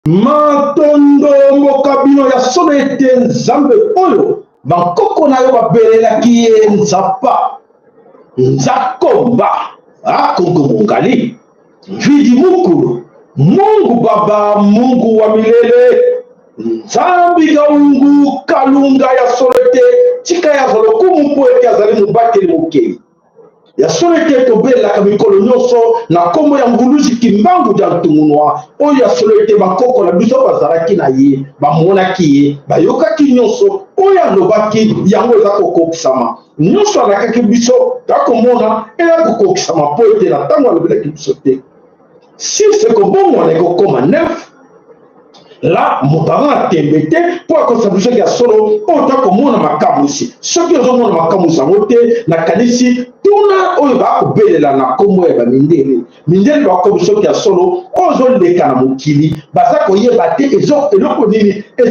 Matondo mokabino ya solete nzambe oyo bakoko na yo babelelaki ye nzapa nzakomba akongo mongali vidi mukulu Mungu Baba, Mungu wa milele, nzambi gaungu kalunga ya solete tika ya zolokumu po ete azali mubakeli mokeli ya solete tobelaka mikolo nyonso na kombo ya nguluzi kimbangu ja ntungunwa oyo ya solete bakoko na biso bazalaki na ye bamonaki ye bayokaki nyonso oyo alobaki yango eza kokokisama nyonso alakaki biso takomona eza kokokisama po ete na ntango alobelaki biso te. Si c'est que bon, on est comme un neuf, là, mon parent a témbété pour que ça bouge à solo, autant que moi, ma camousi. Ceux qui ont ma camousi à voter, na kanisi, tout na, on va couper la na comme elle va mindel. Mindel va comme ceux qui a solo, on zone les canamokili, baza koye bate, et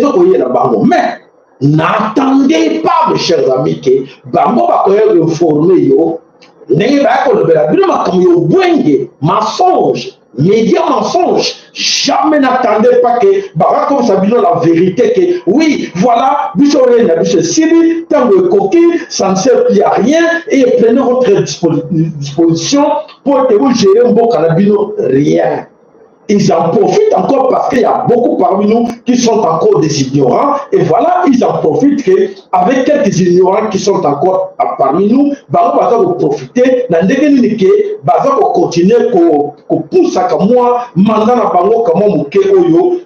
ont la bango. Mais, n'attendez pas, mes chers amis, que bango va reformer yo. N'est pas qu'on le bel mensonge, média mensonge. Jamais n'attendez pas que Barack comme ça la vérité que oui, voilà, vous aurez la Sibi, tant que coquille, ça ne sert plus à rien et prenez votre disposition pour que vous gérez un bon canabino, rien. Ils en profitent encore parce qu'il y a beaucoup parmi nous qui sont encore des ignorants. Et voilà, ils en profitent avec quelques ignorants qui sont encore parmi nous, ils vont profiter. Ils vont continuer à pousser comme moi, mandana bango comme moi, oyo,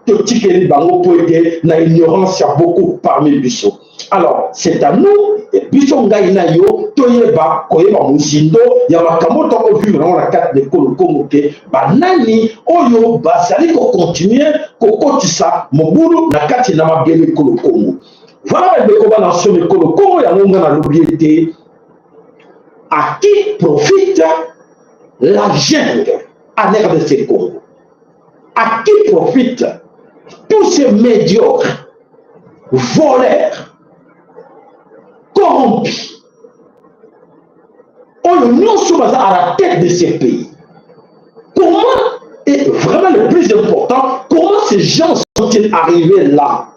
totikeli bango pour aider. Na ignorance, il y a beaucoup parmi nous. Alors, c'est à nous, et biso ngai na yo, toyeba, koyeba musindo, ya makambo toko vivre dans la carte de Kolo Kongo ke, banani, oyo, bazali ko continuer, ko kotisa, mobulu, na kati na mabele Kolo Kongo. Voilà, le koba na somme Kolo Kongo, ya ngonga na l'obliété. À qui profite la jungle à RDC Congo? À qui profite tous ces médiocres, voleurs, corrompus. On nous sommes à la tête de ces pays. Comment est vraiment le plus important, comment ces gens sont-ils arrivés là,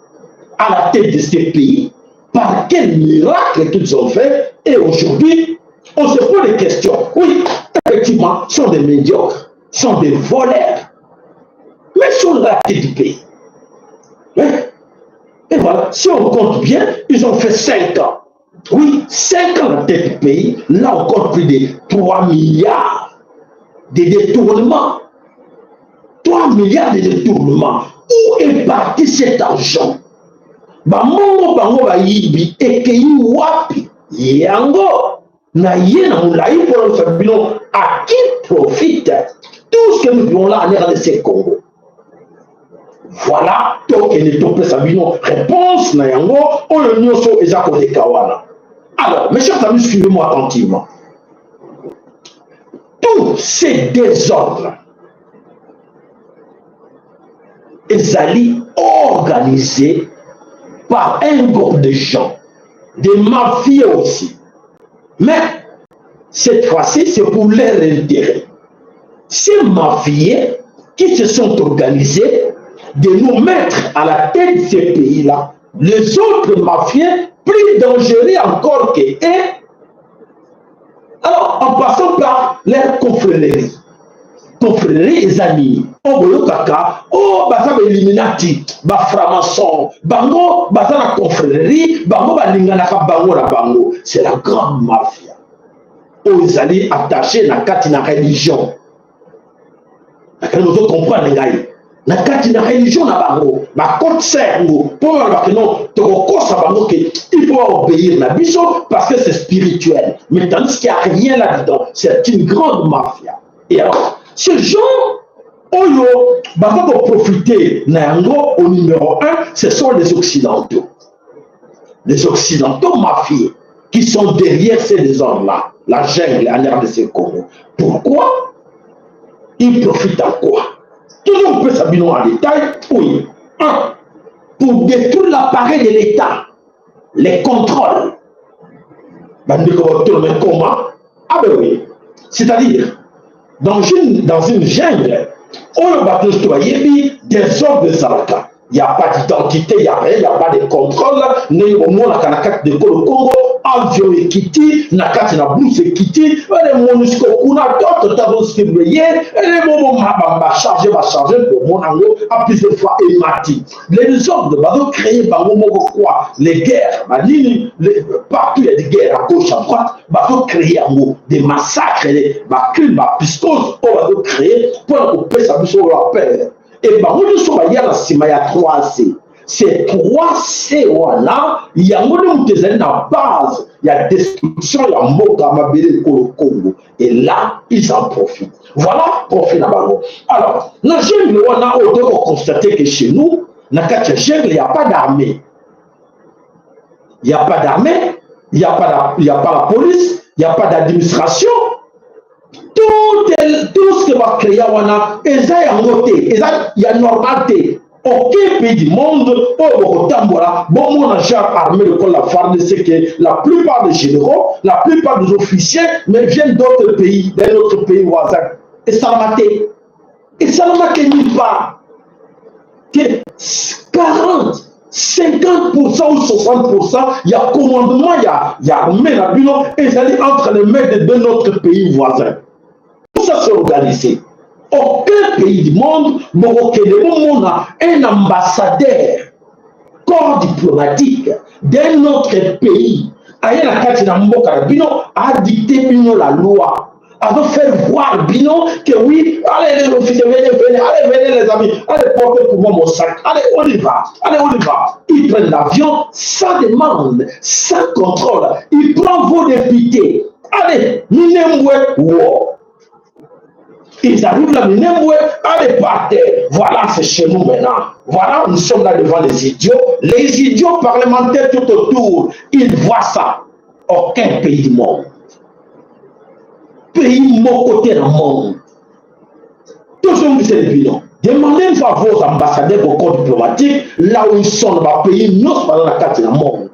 à la tête de ces pays? Par quel miracle qu'ils ont fait? Et aujourd'hui, on se pose des questions. Oui, effectivement, sont des médiocres, sont des voleurs, mais sont à la tête du pays. Et voilà, si on compte bien, ils ont fait 5 ans. Oui, 5 ans à la tête du pays, là on compte plus de 3 milliards de détournements. 3 milliards de détournements. Où est parti cet argent? Bamongo bango ba yibi ekeyi wapi yango na ye na moulayi pour le sabino à qui profite tout ce que nous vivons là en RDC Congo. Voilà, donc il est topé sabino réponse na yango oyo nyoso ezako de kawana. Alors, mes chers amis, suivez-moi attentivement. Tous ces désordres, ils allaient organisés par un groupe de gens, des mafieux aussi. Mais, cette fois-ci, c'est pour leur intérêt. Ces mafieux qui se sont organisés de nous mettre à la tête de ces pays-là, les autres mafieux plus dangereux encore que eux, Alors, en passant par les confréries. Confréries et amis. Oh, kaka, oh, baza Illuminati, ba franc-maçon, bango, baza la confrérie, bango, ba linganaka bango la bango. C'est la grande mafia. Oh, ils allaient attacher la carte na religion. Nous comprenons les gars. Na kati na religion na bango ba code sergo pour ba non to kosa bango que il faut obéir na biso parce que c'est spirituel, mais tandis qu'il n'y a rien là-dedans, c'est une grande mafia. Et alors ce genre oyo ba va profiter na yango au numéro 1, ce sont les occidentaux mafieux qui sont derrière ces hommes-là, la jungle en RDC Congo. Pourquoi? Ils profitent en quoi? Toujours on peut s'habiller en détail. Oui. 1. Pour détruire l'appareil de l'État, les contrôles. Comment? Ah ben oui. C'est-à-dire, dans une jungle, on va trouver des ordres de Salaka. Il n'y a pas d'identité, il n'y a rien, il n'y a pas de contrôle. Nous avons la carte de Congo, avion et Kiti, na carte na blouse et Kiti, les monusco, on a d'autres tableaux surveillés, les moments va charger pour mon angle à plusieurs fois émati. Les ordres vont créer par moment quoi? Les guerres, partout il y a des guerres à gauche, à droite, vont créer des massacres, des crimes, des pistoses, on va créer pour couper sa bouche sur la paix. Et bah, nous sommes allés à la cima, il y a 3C. Ces 3C, voilà, il y a une base, il y a destruction, il y a Moka, Mabele, Congo. Et là, ils en profitent. Voilà, profit là-bas. Alors, dans la jungle, on a constaté que chez nous, dans la jungle, il n'y a pas d'armée. Il n'y a pas d'armée, il n'y a pas la police, il n'y a pas d'administration. Tout ce que va créer, il y a une normalité. Aucun pays du monde, bon, on a déjà armé le la FARDC, c'est que la plupart des généraux, la plupart des officiers, mais viennent d'autres pays, d'un autre pays voisin. Et ça l'a maté. Et ça l'a maté nulle part. 40, 50% ou 60%, il y a commandement, il y a armée la bureau, et ça dit entre les mains de notre pays voisin. Tout ça c'est organisé. Aucun pays du monde, on a un ambassadeur, corps diplomatique d'un autre pays, a dicté la loi, a fait voir Bino que oui, allez les officiers, venez les amis, allez porter pour moi mon sac, allez on y va. Ils prennent l'avion sans demande, sans contrôle, ils prennent vos députés, allez, ils arrivent là, allez partir. Voilà, c'est chez nous maintenant. Voilà, nous sommes là devant les idiots. Les idiots parlementaires tout autour, ils voient ça. Aucun pays du monde. Pays mon côté dans le monde. Toujours vous êtes bilan. Demandez une fois vos ambassadeurs au corps diplomatique, là où ils sont dans le pays, nous sommes dans la carte du monde.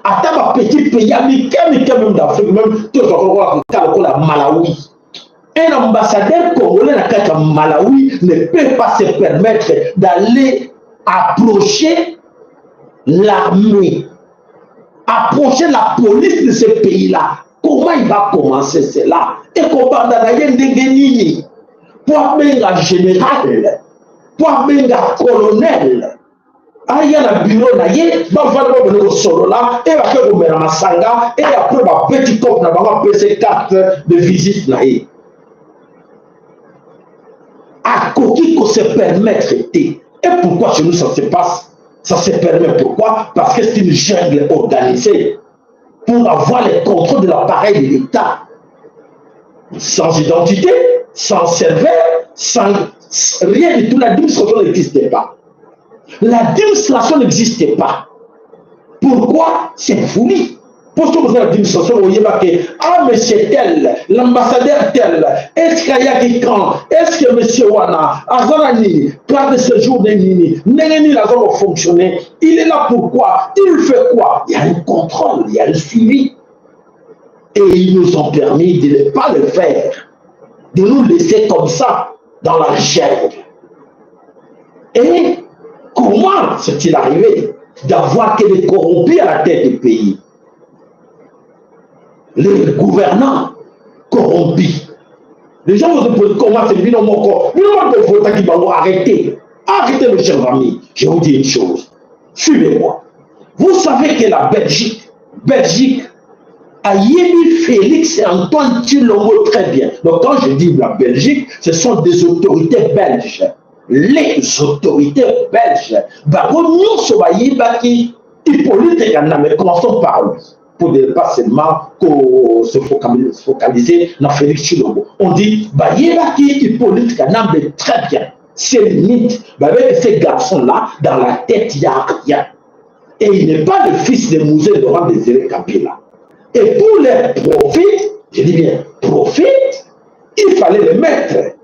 À ta petit pays, même d'Afrique, même toujours la Malawi. Un ambassadeur congolais à Malawi ne peut pas se permettre d'aller approcher l'armée, approcher la police de ce pays-là. Comment il va commencer cela? Et comment il va pour un général, pour un colonel. Il y a un bureau, il y a un solo là, et après, il y a un masanga, et après, il y a un petit cop, il y a un PC 4 de visite. À qui qu'on se permettre et pourquoi chez nous ça se passe? Ça se permet pourquoi? Parce que c'est une jungle organisée pour avoir le contrôle de l'appareil de l'État. Sans identité, sans serveur, sans rien du tout, l'administration n'existait pas. L'administration n'existait pas. Pourquoi? C'est folie. Pour que vous avez l'administration, vous voyez que ah, monsieur tel, l'ambassadeur tel, est-ce qu'il y a quelqu'un, est-ce que monsieur Wana, Azanani, carte de séjour de Nini, Nénéni, la zone fonctionner, il est là pourquoi? Il fait quoi? Il y a un contrôle, il y a un suivi. Et ils nous ont permis de ne pas le faire, de nous laisser comme ça, dans la jungle. Et comment c'est-il arrivé d'avoir que des corrompus à la tête du pays? Les gouvernants, corrompus. Les gens vont se poser comment c'est bien mon corps. Arrêtez. Arrêtez, mes chers amis. Je vous dis une chose. Suivez-moi. Vous savez que la Belgique a yémi Félix et Antoine Tshilombo très bien. Donc quand je dis la Belgique, ce sont des autorités belges. Les autorités belges. Hippolyte Gana, mais commençons par lui. Pour ne pas seulement se focaliser dans Félix Tshilombo. On dit, Hippolyte Gana, mais très bien. C'est limite. Avec ces garçons-là, dans la tête, il n'y a rien. Et il n'est pas le fils de Mouzé Laurent Désiré Kabila. Et pour les prophètes, je dis bien prophètes, il fallait les mettre.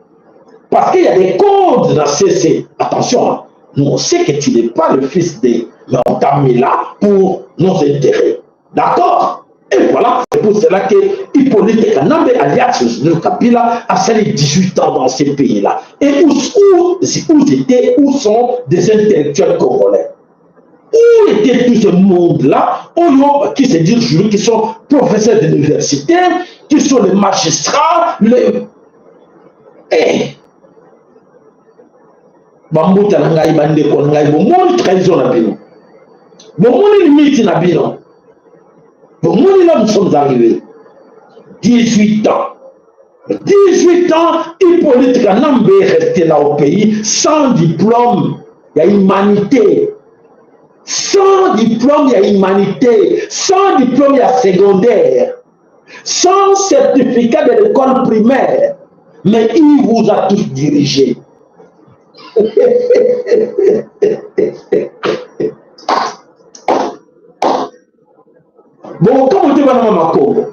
Parce qu'il y a des codes dans CC. Attention, nous on sait que tu n'es pas le fils de Montamila pour nos intérêts. D'accord? Et voilà, c'est pour cela que Hippolyte Kanambe, alias Kabila, a sali 18 ans dans ces pays-là. Et où sont des intellectuels congolais? Où était tout ce monde-là, qui se disent aujourd'hui, qui sont professeurs d'université, qui sont les magistrats, les... Bambuta nangai bande ko nangai bo mon trahison na bino. Bon mon limite na bino. Bon mon là nous sommes arrivés. 18 ans. 18 ans, Hippolyte Kanambe est resté là au pays sans diplôme. Il y a humanité. Sans diplôme, il y a humanité. Sans diplôme, il y a secondaire. Sans certificat de l'école primaire. Mais il vous a tous dirigé. Bon, comment tu vas dans ma Congo?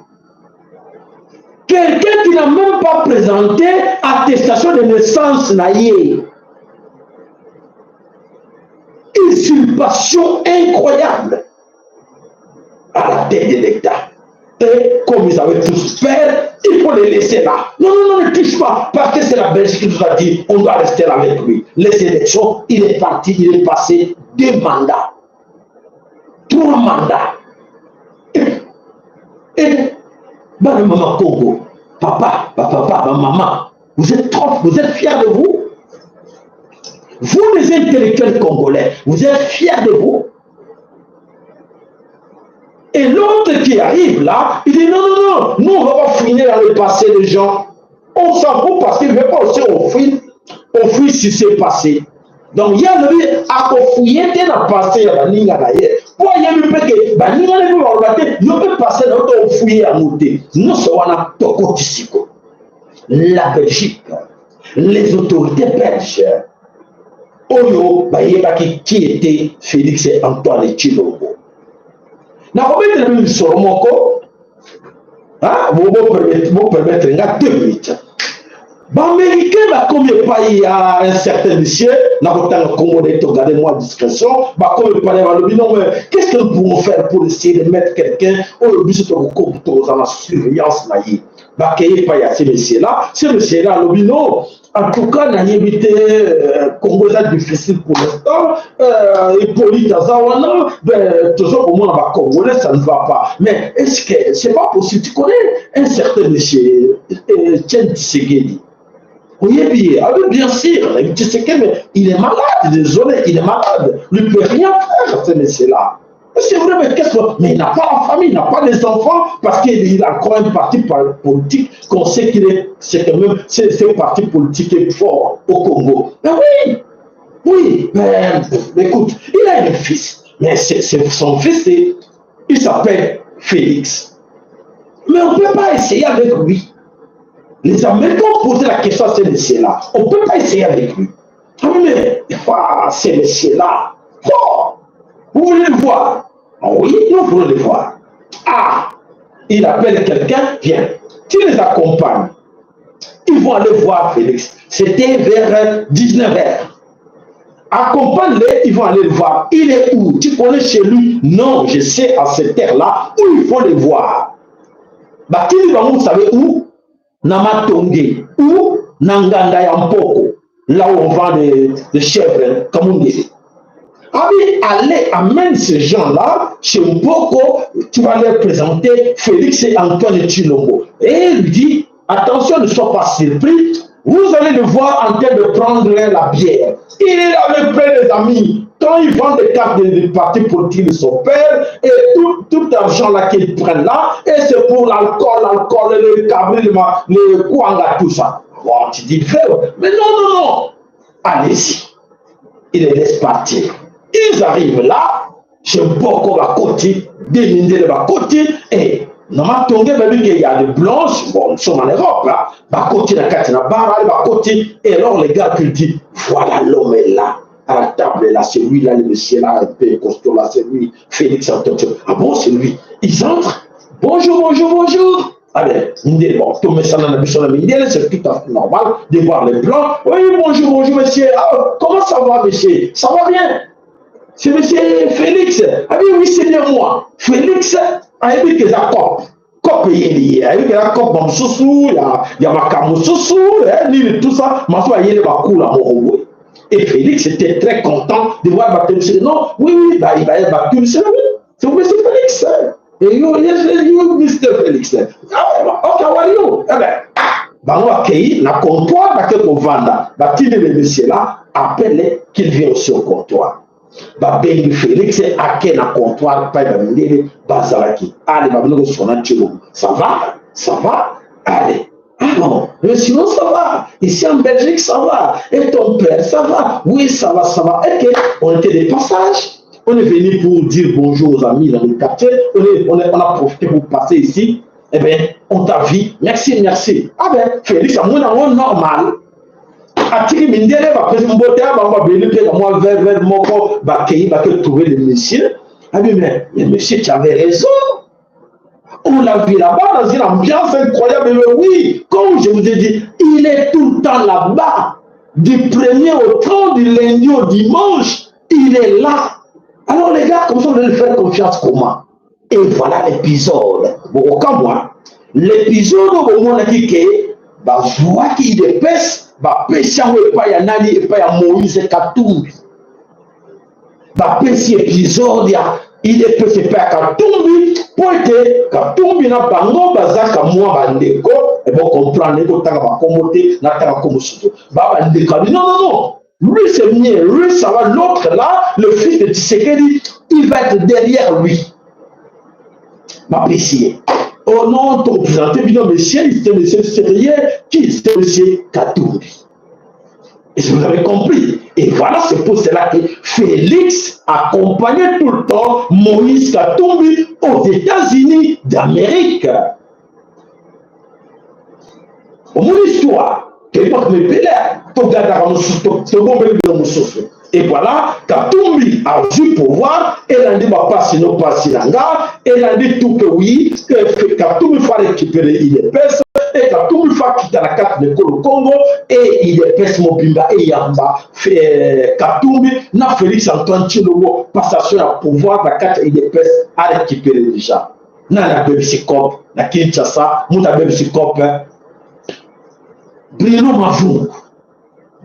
Quelqu'un qui n'a même pas présenté attestation de naissance naïe. Usurpation incroyable à la tête de l'État. Et comme ils avaient tous peur, il faut les laisser là. Non, non, non, ne touche pas. Parce que c'est la Belgique qui nous a dit, on doit rester là avec lui. Les élections, il est parti, il est passé 2 mandats. 3 mandats. Et, maman Congo, papa, maman, vous êtes fiers de vous? Vous, les intellectuels congolais, vous êtes fiers de vous? Et l'autre qui arrive là, il dit non, non, non, nous on va pas finir dans le passé des gens. On s'en fout parce qu'il ne veut pas aussi offrir ce qui s'est passé. Donc il y a le à fouiller dans le passé, à la ligne d'ailleurs. Pour y aller, ne peut passer dans le fouiller à monter. Nous sommes à Tokotissiko. La Belgique, les autorités belges, Oyo, qui était Félix et Antoine Tshilombo. Na komettre même sur mon corps, vous permettre 2 minutes. L'Américain va combien pays à un certain monsieur, n'a pas le Congo d'être regardez-moi à discrétion, va combien parler à l'objet, non mais qu'est-ce que nous pouvons faire pour essayer de mettre quelqu'un au but de la surveillance naïve? Bah qu'il n'y ait pas ces messieurs-là, l'objet non. En tout cas, il y a évité Congo est difficile pour l'instant. Hippolyte Azawana, toujours au moins Congolais, ça ne va pas. Mais est-ce que c'est pas possible? Tu connais un certain monsieur, Tien Tshisekedi. Oui, bien sûr, Tshisekedi, il est malade, désolé, il est malade. Il ne peut rien faire, ce monsieur-là. C'est vrai, mais qu'est-ce que... Mais il n'a pas la famille, il n'a pas les enfants, parce qu'il a encore un parti politique qu'on sait qu'il est... C'est quand même... C'est un parti politique fort au Congo. Mais oui, mais écoute, il a un fils. Mais son fils, il s'appelle Félix. Mais on ne peut pas essayer avec lui. Les Américains ont posé la question à ces messieurs-là. On ne peut pas essayer avec lui. Ah, mais ces messieurs-là, vous voulez le voir? Oui, nous voulons le voir. Ah, il appelle quelqu'un, viens. Tu les accompagnes. Ils vont aller voir Félix. C'était vers 19h. Accompagne-les, ils vont aller le voir. Il est où? Tu connais chez lui? Non, je sais à cette terre-là où il faut le voir. Bah, vous savez où? Namatonge. Où? Nanganda Yampoko. Là où on vend des chèvres, comme on dit. Ah oui, allez, amène ces gens-là chez Mboko, tu vas leur présenter Félix et Antoine Tshilombo. Et il lui dit, attention, ne sois pas surpris. Vous allez le voir en train de prendre la bière. Il est avec plein des amis. Quand ils vendent des cartes des partis politiques de son père, et tout l'argent là qu'ils prennent là, et c'est pour l'alcool, le cabri, le kouanga, tout ça. Bon, tu dis frère, mais non. Allez-y. Il les laisse partir. Ils arrivent là, je boko la côté, déminer la côté, et normalement, il y a des blanches, bon, nous sommes en Europe, là, bah, côté la carte, et alors les gars qui disent, voilà l'homme est là, à la table là, c'est lui là, le monsieur là, un peu costaud là, c'est lui, Félix Antonio. Ah bon, c'est lui. Ils entrent, bonjour. Allez, bon, tout le monde, c'est tout à fait normal de voir les blancs. Oui, bonjour, monsieur. Ah, comment ça va, monsieur? Ça va bien? C'est monsieur Félix. Ah oui, c'est bien moi. Félix, il y a des copes. Il y a des copes dans le sous, il y a ma camo sous, tout ça. Ma foi, il y a des coups. Et Félix était très content de voir Baptiste. Non, oui, bah, il va y avoir Baptiste. C'est monsieur Félix. Et you, Mr. Félix. Ok, how are you? Eh bien, on va accueillir le comptoir, on va vendre. Baptiste, le monsieur là, appelle qu'il vienne aussi au comptoir. Ben Félix a quel comptoir pas de Bazaraki. Allez, ça va, allez. Ah non, mais sinon ça va. Ici en Belgique ça va. Et ton père ça va. Oui, ça va. Ok, on était des passages. On est venu pour dire bonjour aux amis dans le quartier. On a profité pour passer ici. Eh bien, on t'a vu. Merci. Ah ben, Félix, à mon normal. Atiri Mindele va président Botea va venir moi vers mon corps va trouver le monsieur. Ah mais le monsieur tu avais raison. On l'a vu là-bas dans une ambiance incroyable. Mais oui, comme je vous ai dit, il est tout le temps là-bas. Du 1er au 30, du lundi au dimanche, il est là. Alors les gars, comme ça on va lui faire confiance comment? Et voilà l'épisode. Bon, comme moi, l'épisode au moment où il voit qu'il dépasse. Bapesi pas ya nani et pas ya Moïse Katumbi. Bapesi épisode ya il est passé pas Katumbi pour que Katumbi na bango bazaka moi bandeko et bon comprendre que tanga ba komote na tanga komosuto. Bandeko non. Lui c'est mieux, lui ça va l'autre là, le fils de Tshisekedi, il va être derrière lui. Bapesi. Oh non, ton présenté, monsieur, c'est monsieur sérieux, qui c'est monsieur Katumbi. Et vous avez compris. Et voilà, c'est pour cela que Félix accompagnait tout le temps Moïse Katumbi aux États-Unis d'Amérique. Au moins l'histoire, et voilà, Katumbi a dû pouvoir, elle a dit pas sinon pas silanga, elle a dit tout que oui, que Katumbi fallait récupérer IDPS, et Katumbi fallait quitter la carte de Congo, et IDPS Mobimba et Yamba, Katumbi, n'a Félix Antoine Tchilogo, passation à pouvoir, la carte IDPS a récupéré déjà. N'a la Bébisicop, la Kinshasa, Mouta Bébisicop, Bruno Mavou.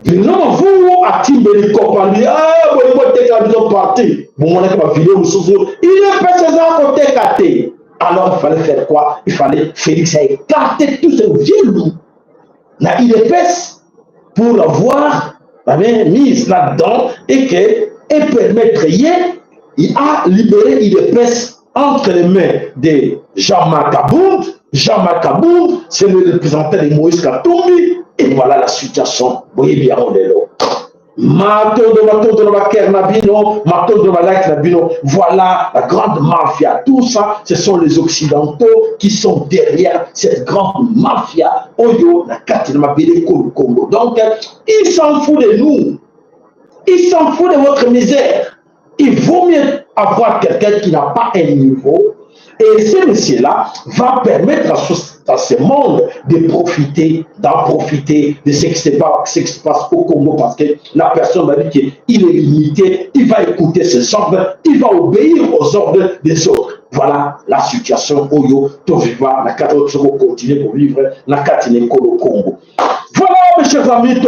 Bruno Mavou a Timbeli Kopali. Ah, bon, il faut être la maison partie. Bon, on a pas vidéo sous. Il est pas ses à côté caté. Alors, il fallait faire quoi? Il fallait Félix a écarté tous ces vieux loups. Il épaisse pour l'avoir mise là-dedans et permettre il a libéré il épaisse entre les mains de Jean-Marc Aboud. Jean-Marc Aboud, c'est le représentant de Moïse Katumbi. Et voilà la situation. Vous voyez bien, on est là. Voilà la grande mafia. Tout ça, ce sont les Occidentaux qui sont derrière cette grande mafia. Oyo, la carte de ma Congo. Donc, il s'en fout de nous. Il s'en fout de votre misère. Il vaut mieux avoir quelqu'un qui n'a pas un niveau. Et ce monsieur-là va permettre à ce monde de profiter, de ce qui se passe au Congo, parce que la personne va dire qu'il est limité, il va écouter ses ordres, il va obéir aux ordres des autres. Voilà la situation Oyo, Toviva, la carte de continuer pour vivre la carte de Congo. Voilà, mes chers amis,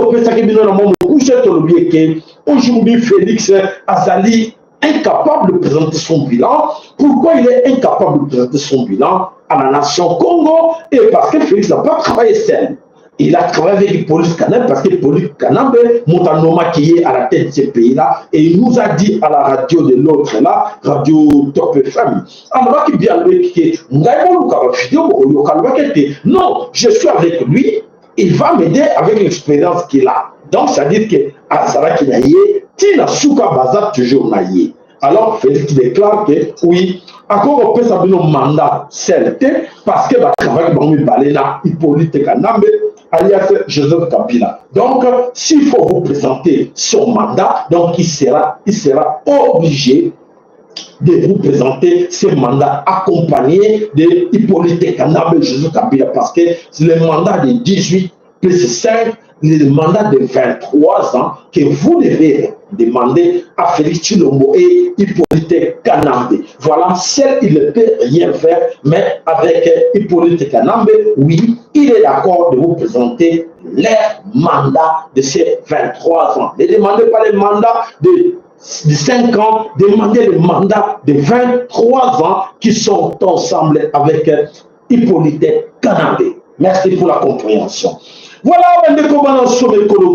aujourd'hui, Félix Azali incapable de présenter son bilan. Pourquoi il est incapable de présenter son bilan à la nation Congo Et parce que Félix n'a pas travaillé seul. Il a travaillé avec Hippolyte Kanambe parce que Hippolyte Kanambe, Montanoma qui est à la tête de ces pays-là, et il nous a dit à la radio de l'autre là, Radio Top FM, alors qu'il vient lui qui non, je suis avec lui, il va m'aider avec l'expérience qu'il a. Donc ça veut dire que Azara qui n'a yé, Tina Souka Baza toujours n'a yé. Alors Félix déclare que oui, encore on peut s'abonner au mandat CLT parce que le travail qui va aller là, Hippolyte Kanambe, alias Joseph Kabila. Donc, s'il faut vous présenter son mandat, donc il sera obligé de vous présenter ce mandat accompagné de Hippolyte Kanambe et Joseph Kabila parce que c'est le mandat de 18 plus 5, le mandat de 23 ans que vous devez demander à Félix Tshilombo et Hippolyte Kanambe. Voilà, seul il ne peut rien faire, mais avec Hippolyte Kanambe, oui, il est d'accord de vous présenter leur mandat de ces 23 ans. Ne demandez pas les mandats de 5 ans, demandez le mandat de 23 ans qui sont ensemble avec Hippolyte Kanambe. Merci pour la compréhension. Voilà, le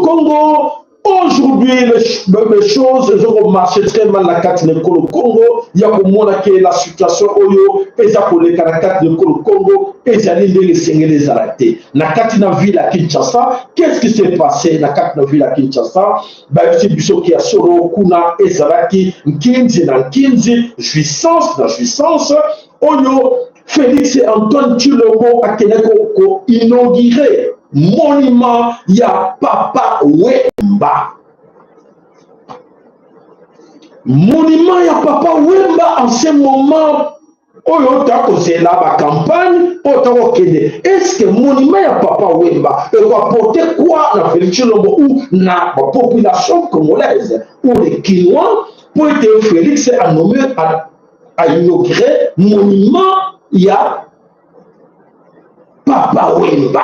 Congo. Aujourd'hui, les choses ont marché très mal la carte de Congo. Il y a pour moi la situation Oyo, et ça pour les carte de Congo, et ça les arrêter. La carte de la ville à Kinshasa, qu'est-ce qui s'est passé? La carte de la ville à Kinshasa, c'est Bissot qui a solo, Kuna, et Zaraki, Nkinzi, jouissance, Oyo, Félix et Antoine Tshilombo à Keneko inauguré. Monument ya Papa Wemba. Monument ya Papa Wemba en ce moment. C'est là la campagne. Est-ce que monument ya Papa Wemba va apporter quoi dans Félix Tshilombo ou dans la population congolaise ou les Kinois pour être Félix a nommé à inaugurer monument ya Papa Wemba.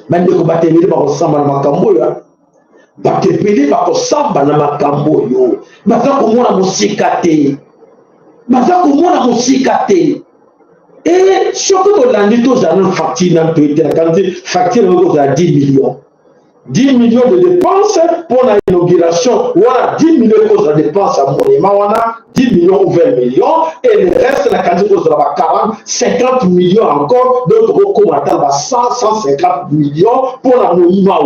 Mande ko batebele ba kosamba na makambo yo batebele ba kosamba na makambo yo baza komona musika te et surtout que l'année tous a une facture dans Twitter quand facture à 10 millions 10 millions de dépenses pour l'inauguration, voilà 10 millions de dépenses à monument, 10 millions ou 20 millions, et le reste, la quantité de 40, 50 millions encore, d'autres recommandants, 100, 150 millions pour la monument.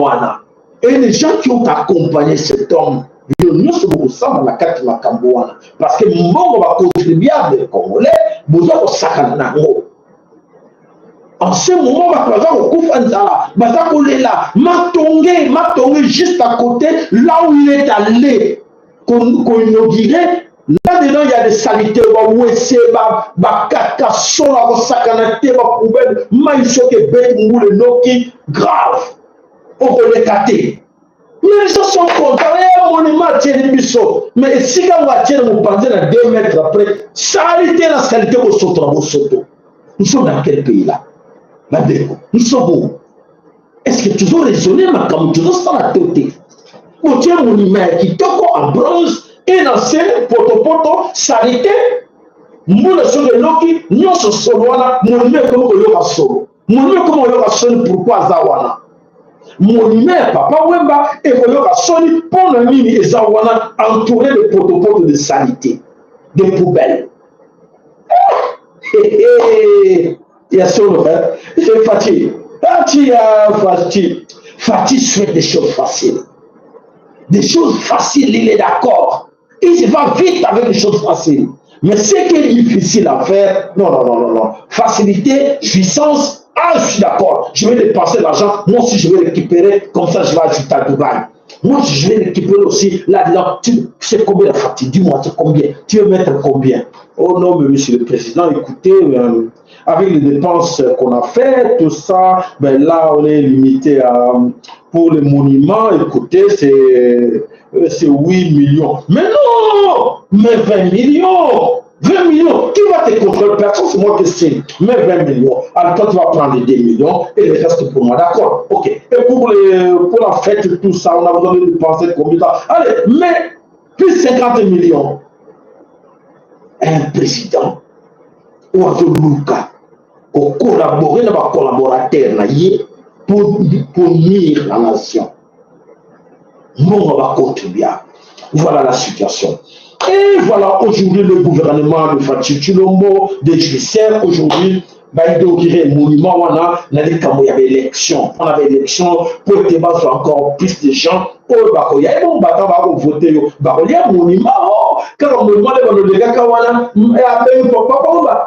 Et les gens qui ont accompagné cet homme, nous sommes ensemble dans la carte de Macambouana, parce que nous va contribuer à les Congolais, nous avons sakana. En ce moment, Matongé juste à côté, là où il est allé, qu'on inaugurait, là-dedans, il y a des saletés, grave, on peut les cater. Mais les gens sont contents, mais si quand on va tirer mon pantin à 2 mètres après, saleté la saleté au soto. Nous sommes dans quel pays là? Nous sommes où? Est-ce que toujours raisonné, mais comme toujours sans la tête? Mon Dieu, mon image qui toque en bronze et dans ce poto, saleté, mon leçon de Loki, nous sommes solo, mon image comme on a solo. Mon image comme on a solo, pourquoi Zawana? Mon image, Papa Wemba, et on a solo pour le mini et Zawana entouré de poto de saleté, de poubelles. Il y a solo, c'est Fatih. Fatih souhaite des choses faciles. Des choses faciles, il est d'accord. Il se va vite avec les choses faciles. Mais ce qui est difficile à faire, non. Facilité, jouissance, je suis d'accord. Je vais dépenser l'argent, moi aussi je vais récupérer, comme ça je vais ajouter à Dubaï. Moi je vais récupérer aussi, là, tu sais combien la Fatih? Dis-moi, tu sais combien? Tu veux mettre combien? Oh non, mais monsieur le président, écoutez, avec les dépenses qu'on a fait, tout ça, ben là, on est limité à, pour les monuments, écoutez, c'est 8 millions. Mais non, mais 20 millions. 20 millions, qui va te contrôler? Personne, c'est moi qui sais. Mais 20 millions. Alors toi, tu vas prendre les 2 millions et le reste pour moi, d'accord? Ok. Et pour la fête, tout ça, on a besoin de dépenser combien de temps? Allez, mais plus 50 millions. Un président Ouazoluka, pour collaborer avec les collaborateurs pour nuire la nation. Nous, on va contribuer. Voilà la situation. Et voilà aujourd'hui le gouvernement de Fatou Tshilombo, des judiciaires, aujourd'hui, il y a un monument, il y avait élection. On avait élection pour que encore plus de gens. Il y a un voter. Il y a un monument. Quand on me demande les gars, papa,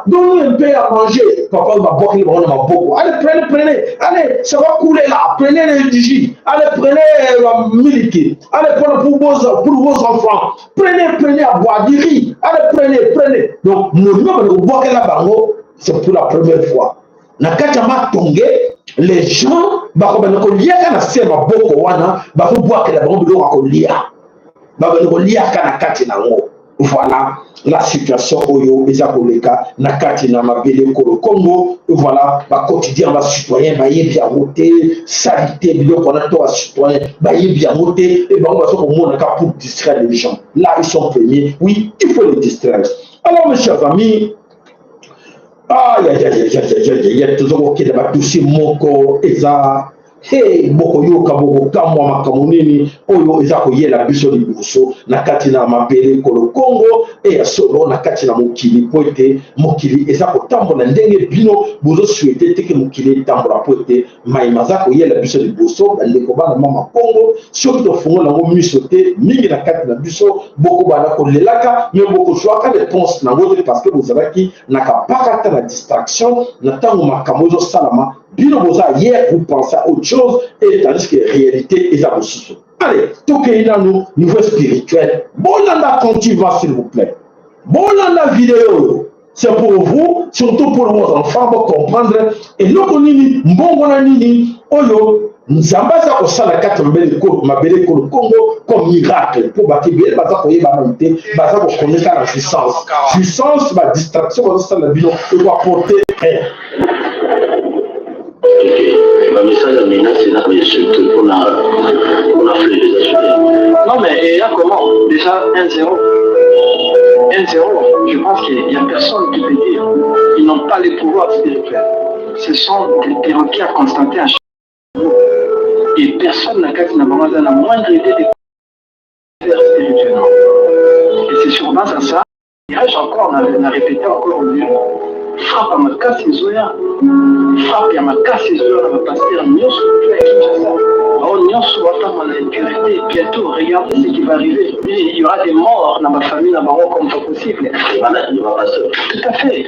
donnez un peu à manger. Papa va boire les bons. Allez, prenez. Allez, ça va couler là. Prenez les digis. Allez, prenez la miliki. Allez, prenez pour vos enfants. Prenez à boire du riz. Allez, prenez. Donc, monument, on va boire là-bas. C'est pour la première fois. Nakachama Tongue, les gens, voilà la situation oyo ezakoleka na kati na mabele kolo Congo. Voilà ba quotidien ba citoyen ba yebi ya moté salité biloko na to citoyen ba yebi ya moté et ba on va se komona ka pour distraire les gens. Là ils sont premiers, oui, il faut les distraire. Alors mes chers amis, il y a toujours qui va toucher mon corps et ça. Hey, boko yoka boko kamwa makamunini oyo ezako yela biso libuso na kati na mabele kolo Congo et solo na kati na mokili poete mokili ezako tambola ndenge bino bozo souhaiter teke mokili tambola poete maimazako yela biso libuso ndeko bana mama Congo soki to fungo nango misote mingi na kati na biso boko bana ko lelaka mais boko joaka réponse na ngote parce que vous avez na kapaka na distraction na tango makamozo salama. Bino boza hier vous pensez à autre chose et tandis que la réalité est là aussi. Allez, tout qu'il y a nous niveau spirituel. Bolanda continue s'il vous plaît. Bolanda vidéo. C'est pour vous, surtout pour vos enfants, pour comprendre. Et nous connaissons mbongo nini oyo nzambaza osala kati mabele kolo Congo comme miracle pour bakibele baza koyeba manité baza ko connaître la puissance ba distraction baza sala bino pour apporter le message de menace, c'est là, mais surtout qu'on a fait les assurés. Non, mais là, comment? Déjà, 1-0. 1-0, je pense qu'il n'y a personne qui peut dire. Ils n'ont pas les pouvoirs spirituels. Ce sont des perroquets à constater à chaque jour. Et personne n'a qu'à la moindre idée de faire spirituellement. Et c'est sur base à ça. Et là, on a répété encore aujourd'hui. Frappe à ma casse Zoya, frappe à ma casse Zoya, on va passer à Nyos, l'impunité. Bientôt, regardez ce qui va arriver. Il y aura des morts dans ma famille, dans ma roue, comme pas possible. Tout à fait.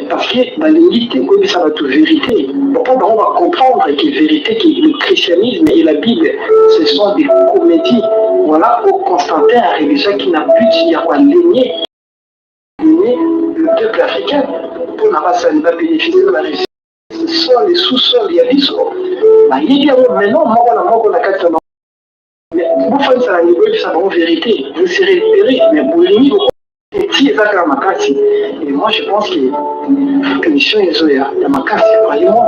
Parce que dans l'unité, ça va être vérité. Pourquoi on va comprendre que vérité, que le christianisme et la Bible, ce sont des comédies. Voilà, au Constantin a réalisé qu'il n'a plus de quoi l'aigner. Le peuple africain, pour ne pas bénéficier de la réussite, ce sont les sous-sols, il y a des sols. Mais non, moi, on a 4 ans. Mais vous faites ça à niveau de sa vérité, vous serez libérés, mais vous l'uniez et moi je pense que la mission est Zoya, il y a ma casse, croyez-moi,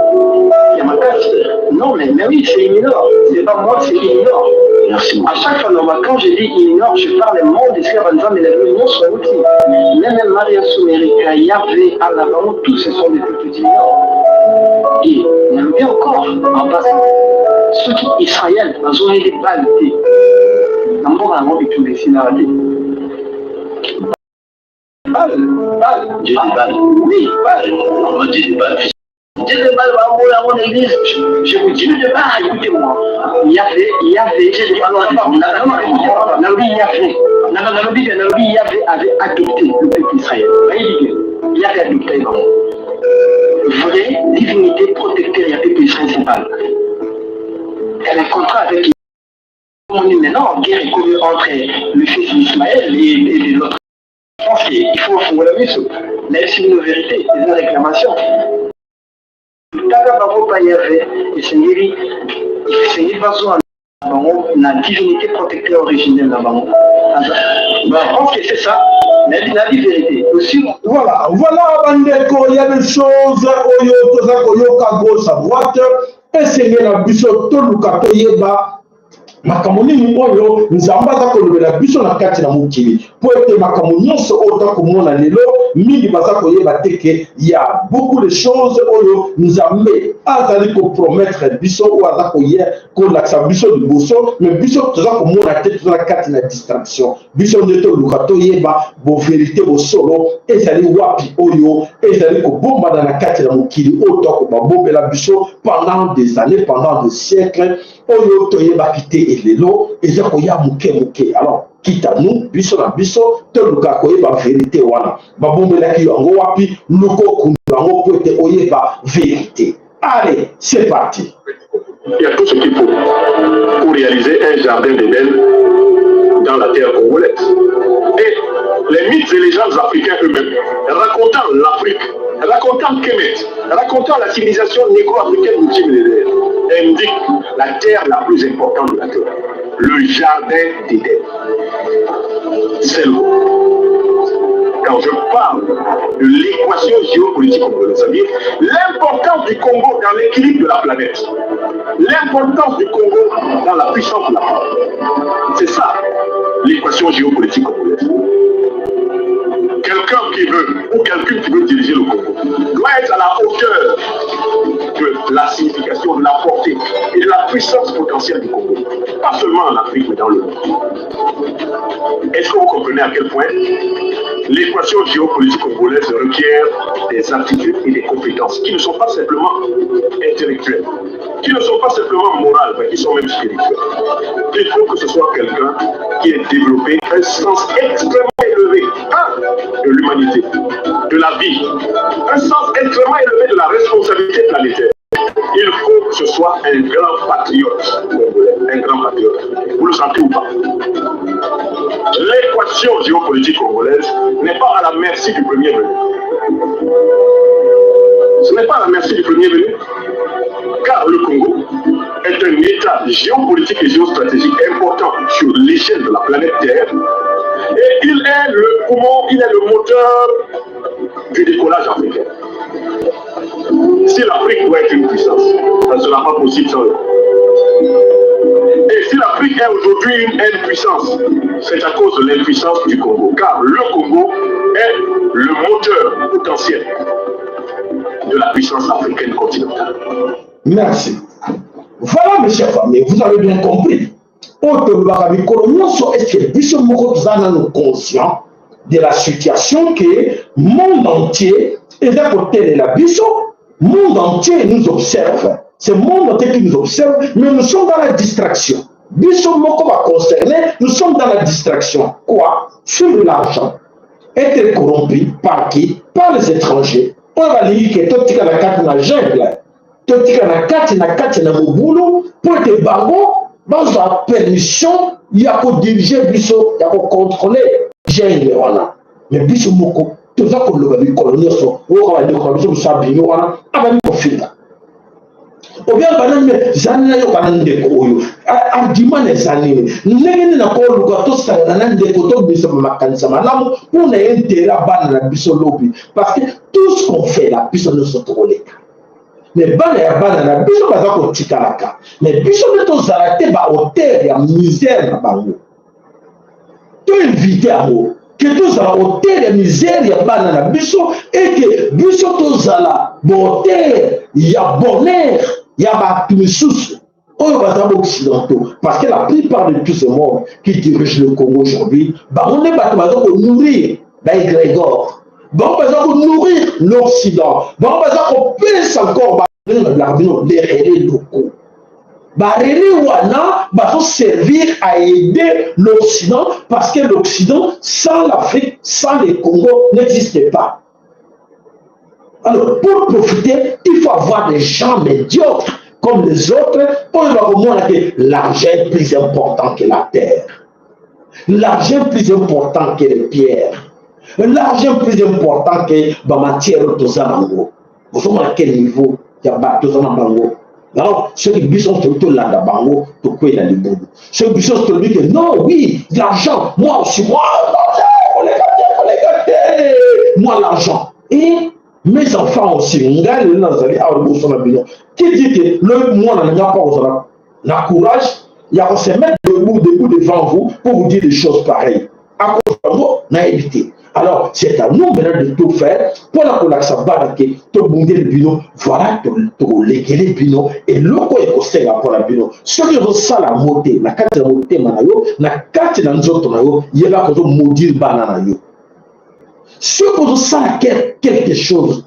il y a ma casse. Non, mais oui, c'est Iminor, c'est pas moi, c'est Iminor. Merci. À chaque fois, quand je dis Iminor, je parle des mondes des sphères en disant, mais les réunions sont outils. Même Maria Soumérika, Yahvé, Alabama, tous ce sont des petits Iminor. Et on aime bien encore, en passant, ceux qui, Israël, ils ont eu des balles, d'abord, avant de tout les Dieu des balles. Oui, on va dire des balles. Dieu des balles, à mon église. Je vous dis de balles, écoutez-moi. Il y avait, j'ai des balles. Nalobi avait adopté le peuple Israël. Il avait adopté vraie divinité protecteur, il y a peuple Israël, c'est pas. Elle a un contrat avec. On dit maintenant, guerre est commune entre le fils d'Ismaël et l'autre. Je pense qu'il faut la mise, même si une vérité, c'est une réclamation. La divinité protecteur originelle là-bas. Je pense que c'est ça, la vérité. Aussi, voilà, Bandeko, il y a des choses, Oyo, Kago, sa droite, et c'est la biso, Toluka, Toyeba. makambo nini oyo nzambe aza kolobela biso na kati na mokili po ete makambo nyonso oyo tokomona lelo mingi baza koyeba te ke ya beaucoup de choses oyo nzambe azali kopromettre biso oyo aza kolakisa biso liboso me biso toza komona te toza na kati na distraction biso nde toluka toyeba boverité bosolo ezali wapi oyo ezali kobombana na kati na mokili oyo tokobabombela biso pendant des années pendant des siècles oyo toyebaki te elelo eza koya moke alors kita nu biso na biso toluka koyeba vérité wana babombelaki yango wapi luko kundu yango po ete oyeba vérité. Allez, c'est parti. Il y a tout ce qu'il faut pour réaliser un jardin d'Éden dans la terre congolaise. Et les mythes et légendes africains eux-mêmes, racontant l'Afrique, racontant Kemet, racontant la civilisation négro-africaine multimillénaire, indiquent la terre la plus importante de la terre, le jardin d'Éden. C'est le quand je parle de l'équation géopolitique congolaise, c'est-à-dire l'importance du Congo dans l'équilibre de la planète, l'importance du Congo dans la puissance de la planète. C'est ça, l'équation géopolitique congolaise. Quelqu'un qui veut, ou quelqu'un qui veut diriger le Congo, doit être à la hauteur de la signification, de la portée et de la puissance potentielle du Congo. Pas seulement en Afrique, mais dans le monde. Est-ce que vous comprenez à quel point l'équation géopolitique congolaise requiert des aptitudes et des compétences qui ne sont pas simplement intellectuelles, qui ne sont pas simplement morales, mais qui sont même spirituelles. Il faut que ce soit quelqu'un qui ait développé un sens extrêmement élevé de l'humanité, de la vie, un sens extrêmement élevé de la responsabilité planétaire. Il faut que ce soit un grand patriote congolais, un grand patriote. Vous le sentez ou pas? L'équation géopolitique congolaise n'est pas à la merci du premier venu. Ce n'est pas à la merci du premier venu, car le Congo est un État géopolitique et géostratégique important sur l'échelle de la planète Terre. Et il est le poumon, il est le moteur du décollage africain. Si l'Afrique doit être une puissance, ça ne sera pas possible sans eux. Et si l'Afrique est aujourd'hui une puissance, c'est à cause de l'impuissance du Congo, car le Congo est le moteur potentiel de la puissance africaine continentale. Merci. Voilà, mes chers amis, vous avez bien compris. Est-ce que nous conscients de la situation que le monde entier est à côté de la biso, le monde entier nous observe. C'est le monde entier qui nous observe, mais nous sommes dans la distraction. Biso moko va concerner, nous sommes dans la distraction. Quoi? Sur l'argent. Être corrompu par qui? Par les étrangers. On va dire que tout le monde a la jungle. Tout le monde a boulot pour être bango. Dans la permission, il y a qu'à diriger biso, il y a qu'à contrôler. J'ai voilà. Mais biso moko, tout ça qu'on le colonel so, on va dire que biso sabi voilà, avec le fil. Ou bien banane zanna yo banane koyo. Argument les années. N'engene na ko luka to sa na ndeko to biso makanisa malamu, on a intérêt à banana biso lobi parce que tout ce qu'on fait là, biso ne se trouve. Mais banana biso baza ko tikalaka. Mais biso to zalate ba hauteur ya misère na bango. To inviter à vous que tous à hauteur ya misère ya banana biso et que biso to zala hauteur ya bonheur ya ba misusu oyo baza occidentaux parce que la plupart de tous ces morts qui dirigent le Congo aujourd'hui on est bato baza ko nourrir ba égrégore. Bon, par exemple, nourrir l'Occident. Bon, par exemple, pince encore les relais locaux. Les relais vont servir à aider l'Occident parce que l'Occident, sans l'Afrique, sans les Congo, n'existe pas. Alors, pour profiter, il faut avoir des gens médiocres comme les autres pour leur montrer que l'argent est plus important que la terre. L'argent est plus important que les pierres. L'argent plus important que la matière de Zamango. Vous savez à quel niveau il y a de Zamango. Alors, ceux qui sont surtout là dans Bango, pour quoi il a le bon. Ceux qui sont surtout que non, oui, l'argent, moi aussi, moi, moi l'argent. Et mes enfants aussi, qui dit que le moi n'a pas le courage, Il y a qu'on se mettre debout devant vous pour vous dire des choses pareilles. À cause de vous, on a évité. Alors, c'est à nous maintenant de tout faire pour la collation barricade, tout bouger le bino, voilà, tout léguer les bino, et l'eau est conseillé pour la bino. Ce que vous savez la montée, la carte de montée, la carte de nous autres, il y a là que vous maudire banana. Ce que vous savez quelque chose,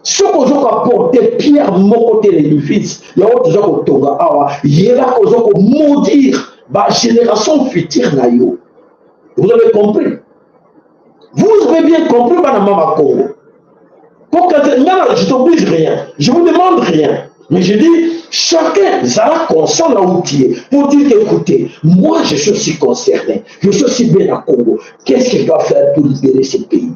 ce que vous apportez Pierre mon côté l'édifice, il y a autre chose que Tonga Awa, il y a là que vous maudire la génération future. Vous avez compris? Vous avez bien compris, Madame Mama Congo. Je ne t'oblige rien, je ne vous demande rien. Mais je dis, chacun sera conscient là où tu es. Pour dire écoutez, moi je suis aussi concerné, je suis aussi bien à Congo. Qu'est-ce qu'il doit faire pour libérer ce pays?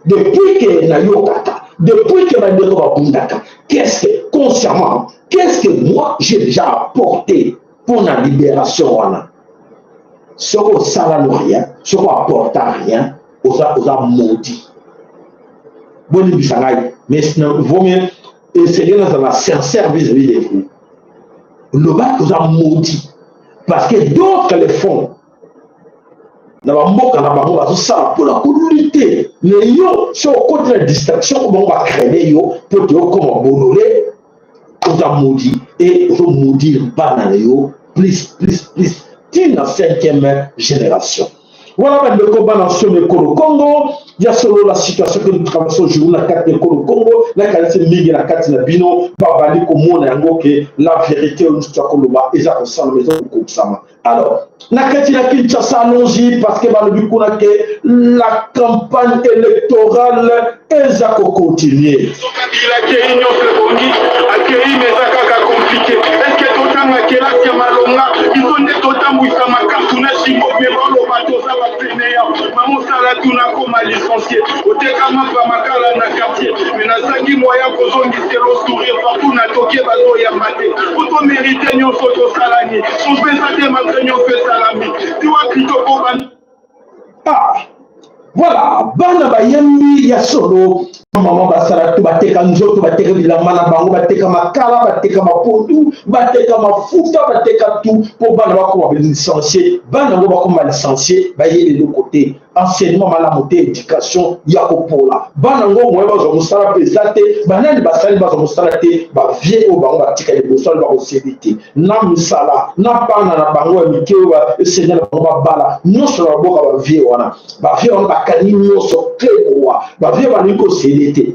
Depuis que Nayokata, depuis que Nayokata, qu'est-ce que, consciemment, qu'est-ce que moi j'ai déjà apporté pour la libération? Ce qu'on ne rien, ce qu'on apporte rien, on a maudit. Bon, mais il vaut mieux essayer dans la sincère vis-à-vis de vous. Le bac vous a maudit. Parce que d'autres le font. Dans la mboka, on va ça pour la lutter. Les yo, sur le côté de la distraction, on va créer pour te comme boulolé. On a maudit. Et on va maudire pas dans les yo. Please. La 5e génération. Voilà le combat dans le Congo. Il y a seulement la situation que nous traversons aujourd'hui, la carte du Congo, la carte de Miguel, la carte de Bino, Babali, comme on a que la vérité, on se trouve et ça concerne la maison comme ça. Alors, la carte de la Kinshasa, allons-y, parce que la campagne électorale est à continuer. Licencié, au Tekama Pamakala na quartier, mais na Zaki moyen kozon diselo sourire partout na toke bazo ya maté. Auto mérité nyon soto salani, son pesate matrenyo fait salami. Tu vois Krito Koban. Ah, voilà, bana bayembi ya solo. Maman basara tu bateka nzoto bateka bilamba na bango bateka makala bateka mapondu bateka mafuta bateka tout pour bana bako ba licencié bana ngo bako ma licencié bayé de côté enseignement malamoté éducation yako pola bana ngo moyo bazo musala pesate bana ni basali bazo musala te ba vie o bango batika de bosal ba osebité na musala na bana na bango mikewa seigneur bango bala nyonso na boka ba vie wana ba kani nyonso klewa ba vie ba niko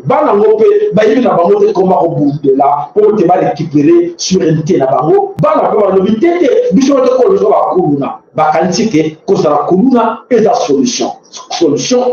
bana ngope bayibi na bango te koma ko bundela pour te ba récupérer souveraineté na bango bana ko ba lobité te biso te ko lo ba kuluna ba kanitike ko sala kuluna et la solution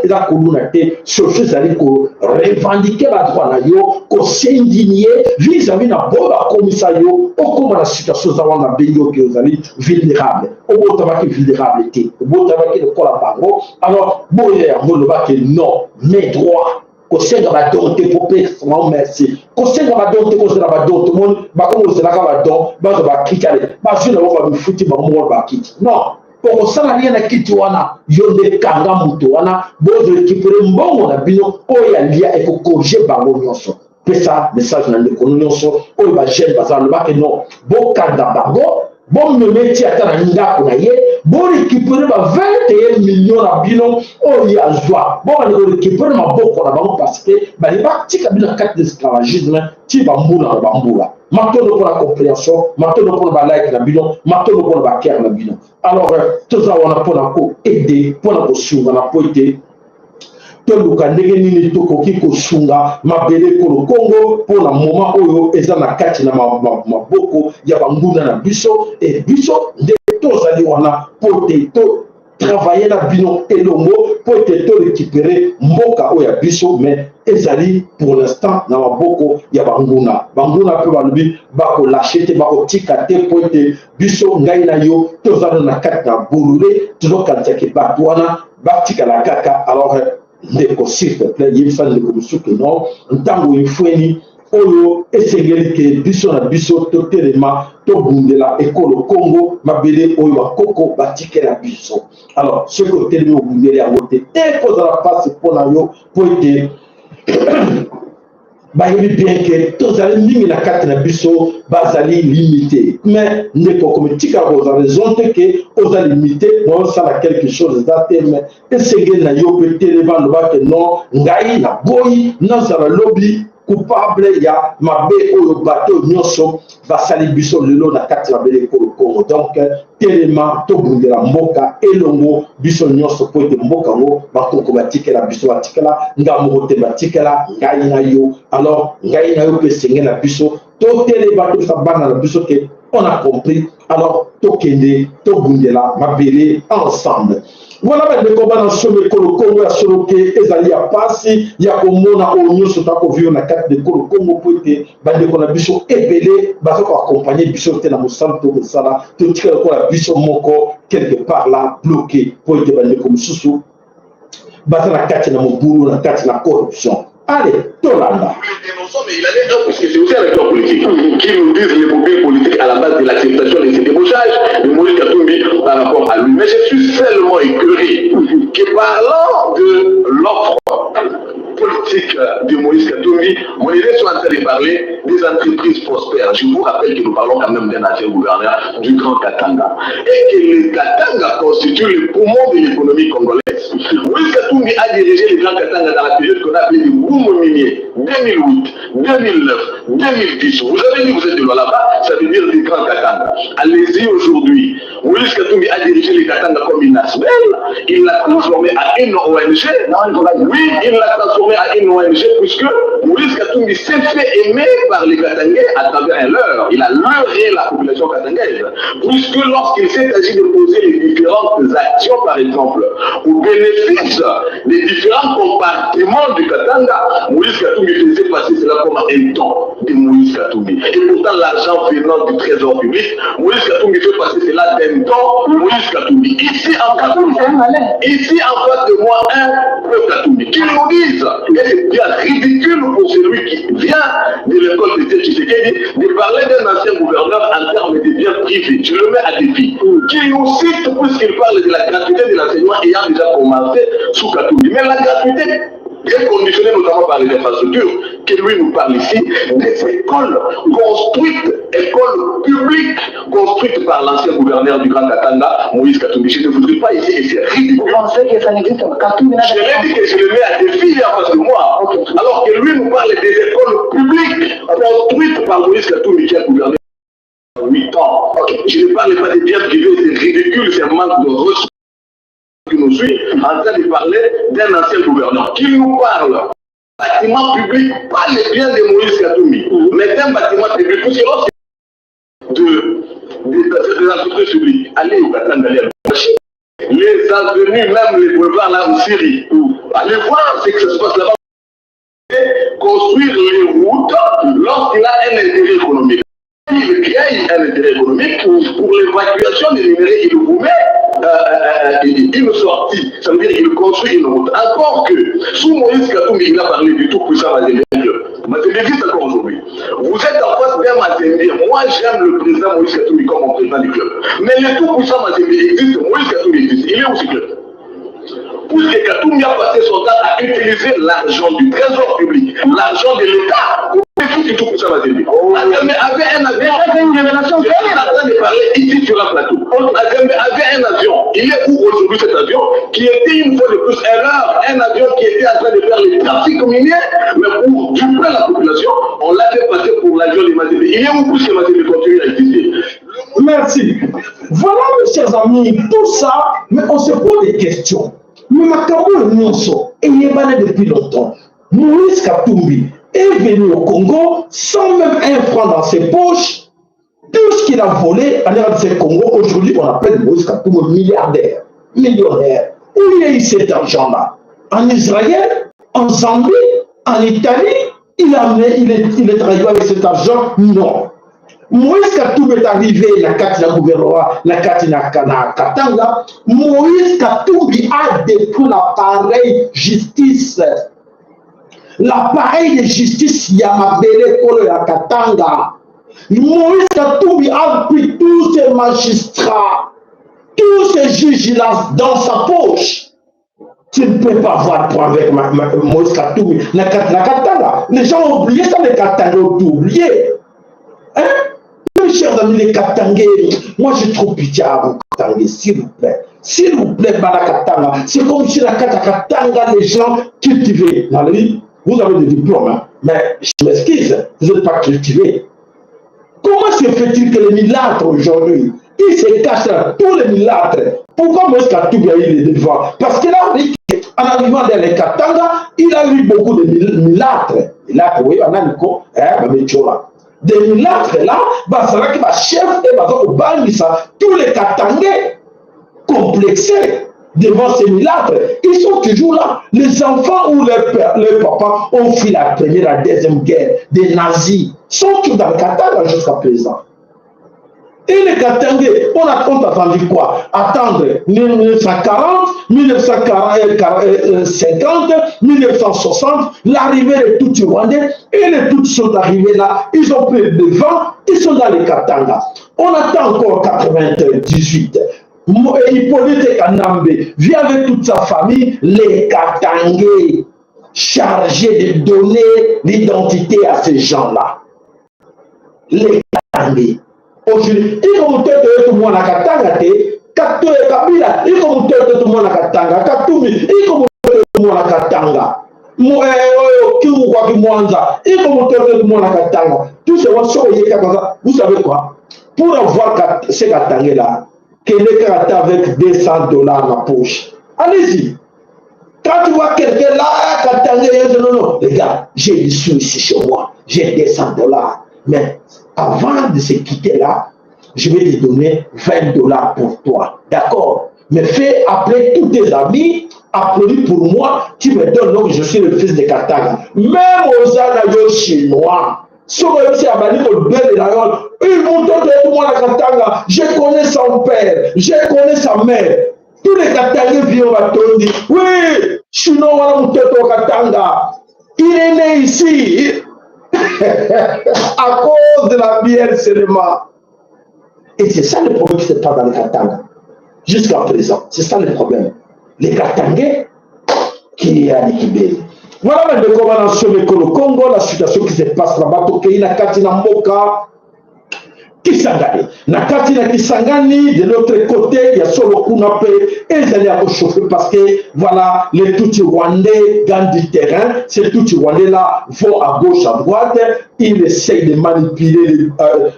et la kuluna te chose zali ko revendiquer ba droit na yo ko s'indigner vis-à-vis na boba komisa yo okoma na situation za wana benyo ke zali vulnérable obo tabaki vulnérabilité obo tabaki de ko la bango alors boye ya ngolo ba ke non mes droits kosenga badonte popé vraiment merci kosenga badonte kozela badonte mon bakomo zela ka badon bazo bakikale bazuna ba bifuti ba mo bakiti non pour ça rien na kiti wana yonde kanga muto wana bozo récupérer mbongo na bino oya lia e ko corriger bango nyonso pesa message na ndeko nyonso oyo ba jeune bazalo ba ke non bo kanga bango bon me métier à ta ndako na ye bon récupérer ba 21 millions na bino o ya joie bon ba récupérer ma boko na bango parce que ba les tika bino carte d'esclavagisme ti ba mbula maintenant pour la compréhension maintenant pour ba like na bino maintenant pour ba cœur na bino alors tout ça on a pour la ko aider pour la suivre na poité toluka ndenge nini tokoki kosunga mabele ko le Congo pour le moment oyo eza na kati na maboko ya banguna na biso et biso nde tozali wana pour to travailler na bino elongo pour to récupérer mboka oya biso mais ezali pour l'instant na maboko ya banguna pe balobi bako lâcher te bako tika te pour biso ngai na yo tozali na kati na bulule tozokantisa ke bato wana batika la kaka alors ndeko s'il te plaît yebisa ndeko mosuku non ntango efweni oyo esengeli ke biso na biso totelema tobundela ekolo Congo mabele oyo bakoko batikela biso alors soki otelemi obundeli yango te ekozala mpasi mpo na yo po ete bayebi bien que tozali mingi na kati na biso bazali limité mais ndeko comme tika koza raison te ke oza limité bosala quelque chose eza te mais esengeli na yo mpe televa loba ke non ngai na boyi nazala lobi coupable ya mabe oyo bato nyonso basali biso lelo na kati na bele ekolo Congo. Donc telema tobundela mboka elongo biso nyonso po ete mboka ngo bakoko batikela biso batikela nga moko te batikela ngai na yo. Alors ngai na yo mpe esengeli na biso totelema tobisa bana na biso ke on a compris. Alors tokende tobundela mabele ensemble. Voilà ben le combat dans ce Congo ya soloke ezali ya pasi ya komona onyoso tako vio na carte de Congo pote bande ko na biso ebele ba ko accompagner biso te na mosala to mosala to tika ko la biso moko quelque part là bloqué pote bande ko mususu ba na kati na mobulu na kati na corruption. Allez, Tolanda. Mais il avait un, parce que c'est aussi un acteur politique qui nous disent les problèmes politiques à la base de l'acceptation de ces débauchages de Moïse Katumbi par rapport à lui. Mais je suis seulement écœuré que parlant de l'offre politique de Moïse Katumbi, mon idée soit en train de parler des entreprises prospères. Je vous rappelle que nous parlons quand même d'un ancien gouverneur du Grand Katanga. Et que le Katanga constitue le poumon de l'économie congolaise. Moïse Katumbi a dirigé le Grand Katanga dans la période qu'on a appelée le boom minier, 2008, 2009, 2010. Vous avez dit que vous êtes de là-bas, ça veut dire le Grand Katanga. Allez-y aujourd'hui. Moïse Katumbi a dirigé le Katanga comme une asbel. Il l'a transformé à une ONG. Oui, il l'a transformé à une ONG puisque Moïse Katumbi s'est fait aimer par les Katangais à travers un leurre. Il a leurré la population katangaise. Puisque lorsqu'il s'est agi de poser les différentes actions, par exemple, au bénéfice des différents compartiments du Katanga, Moïse Katumbi faisait passer cela comme un temps de Moïse Katumbi. Et pourtant, l'argent venant du trésor public, Moïse Katumbi fait passer cela d'un temps Moïse Katumbi. Ici en face de moi, un peu Katumbi qui nous dise, et c'est bien ridicule pour celui qui vient de l'école de Tshisekedi de parler d'un ancien gouverneur en termes de biens privés. Je le mets à défi. Qui nous cite puisqu'il parle de la gratuité de l'enseignement ayant déjà commencé sous Katumbi. Mais la gratuité est conditionnée notamment par les infrastructures, que lui nous parle ici, des écoles construites, écoles publiques construites par l'ancien gouverneur du Grand Katanga, Moïse Katumbi. Je ne voudrais pas ici, et c'est ridicule. Vous pensez que ça n'existe pas? Je l'ai dit que je le mets à défi en face de moi, alors que lui nous parle des écoles publiques construites par Moïse Katumbi qui a gouverné 8 ans. Je ne parle pas des biens privés, c'est ridicule, c'est un manque de ressources qui nous suit en train de parler d'un ancien gouverneur qui nous parle bâtiment public, pas les biens de Moïse Katumbi, mais d'un bâtiment public, parce que lorsque des entreprises publiques, allez au Katanga, les avenues, même les boulevards là en Syrie, allez voir ce que ça se passe là-bas, construire les routes lorsqu'il a un intérêt économique. Il crée un intérêt économique pour l'évacuation des minéraux, il vous met une sortie, ça veut dire qu'il construit une route. Encore que sous Moïse Katumbi, il a parlé du tout puissant Mazembe. Mazembe existe encore aujourd'hui. Vous êtes en face d'un Mazembe. Moi j'aime le président Moïse Katumbi comme mon président du club. Mais le tout puissant Mazembe existe, Moïse Katumbi existe. Il est où ce club? Puisque Katumbi a passé son temps à utiliser l'argent du trésor public, l'argent de l'État, pour faire tout pour ça. Mazembe avait un avion. C'est une révélation. Je suis en train de parler ici sur un plateau. Mazembe avait un avion. Il est où aujourd'hui cet avion qui était une fois de plus un avion qui était en train de faire les trafics miniers, mais pour duper la population, on l'a fait passer pour l'avion de Mazembe. Il est où puisque Mazembe continue à exister? Merci. Voilà, mes chers amis, tout ça, mais on se pose des questions. Mais Makambo Nyonso est yébane depuis longtemps. Moïse Katumbi est venu au Congo sans même un franc dans ses poches. Tout ce qu'il a volé en RDC Congo, aujourd'hui on appelle Moïse Katumbi milliardaire, millionnaire. Où il a eu cet argent-là? En Israël, en Zambie, en Italie, il est travaillé avec cet argent? Non. Moïse Katumbi est arrivé, la Katina gouvernorat, la Katina Katanga. Moïse Katumbi a détruit l'appareil justice. L'appareil de justice Yamabele Kolo ya Katanga. Moïse Katumbi a pris tous ces magistrats, tous ces juges-là dans sa poche. Tu ne peux pas avoir point avec Moïse Katumbi. Les gens ont oublié ça, les Katanga ont tout oublié. Hein? Mes chers amis, les Katangais, moi j'ai trop pitié à vous Katangais, s'il vous plaît. S'il vous plaît, Banakatanga. C'est comme si la Katanga, les gens cultivés dans la vie. Vous avez des diplômes, hein? Mais je m'excuse, vous n'êtes pas cultivés. Comment se fait-il que les milâtres aujourd'hui, ils se cachent là, tous les milâtres? Pourquoi Moïse Katumbi a eu les devants? Parce que là, on dit qu'en arrivant dans les Katanga, il a eu beaucoup de milâtres. Milâtres, oui, on a le coup, des milâtres là, ça va être chef et va faire tous les Katangais complexés devant ces milâtres. Ils sont toujours là. Les enfants ou les papas ont fait la première, la deuxième guerre des nazis. Sont tous dans le Katanga jusqu'à présent. Et les Katangais, on a attendu quoi? Attendre 1940, 1950, 1960, l'arrivée des Tutsis rwandais, et les Tutsis sont arrivés là, ils ont pris le vent, ils sont dans les Katanga. On attend encore 98. Hippolyte Kanambe vient avec toute sa famille, les Katangais, chargés de donner l'identité à ces gens-là. Les Katangais. Aujourd'hui, il faut que tout le monde a Katanga, Kabila, il faut que tout le monde a Katanga, Katumi, il faut que tout le monde a Katanga, Kiwukwaki Mwanza, il faut que tout le monde a Katanga. Tout ce vous savez quoi? Pour avoir ces Katanga-là, quelqu'un avec $200 dans la poche. Allez-y. Quand tu vois quelqu'un là, Katanga, non, les gars, j'ai des sous ici chez moi, j'ai $200. Mais avant de se quitter là, je vais te donner $20 pour toi. D'accord? Mais fais appeler tous tes amis, applaudis pour moi, tu me donnes, donc je suis le fils de Katanga. Même aux anayo chinois, ils vont donner tout le monde à Katanga. Je connais son père, je connais sa mère. Tous les Katangais viennent à te dire, oui, chinois, on Katanga. Il est né ici. À cause de la bière seulement. Et c'est ça le problème qui se passe dans les Katanga. Jusqu'à présent, c'est ça le problème. Les Katangais qui est à l'équilibre. Voilà maintenant comment on a sauvé le Congo, la situation qui se passe là-bas, Tokei, Nakati, Namboka, Kisangani. Nakati na Kisangani, de l'autre côté, il y a solo Kunape, et ils allaient à chauffer parce que, voilà, les Tutsis rwandais gagnent du terrain. Ces Tutsis rwandais là vont à gauche, à droite, ils essayent de manipuler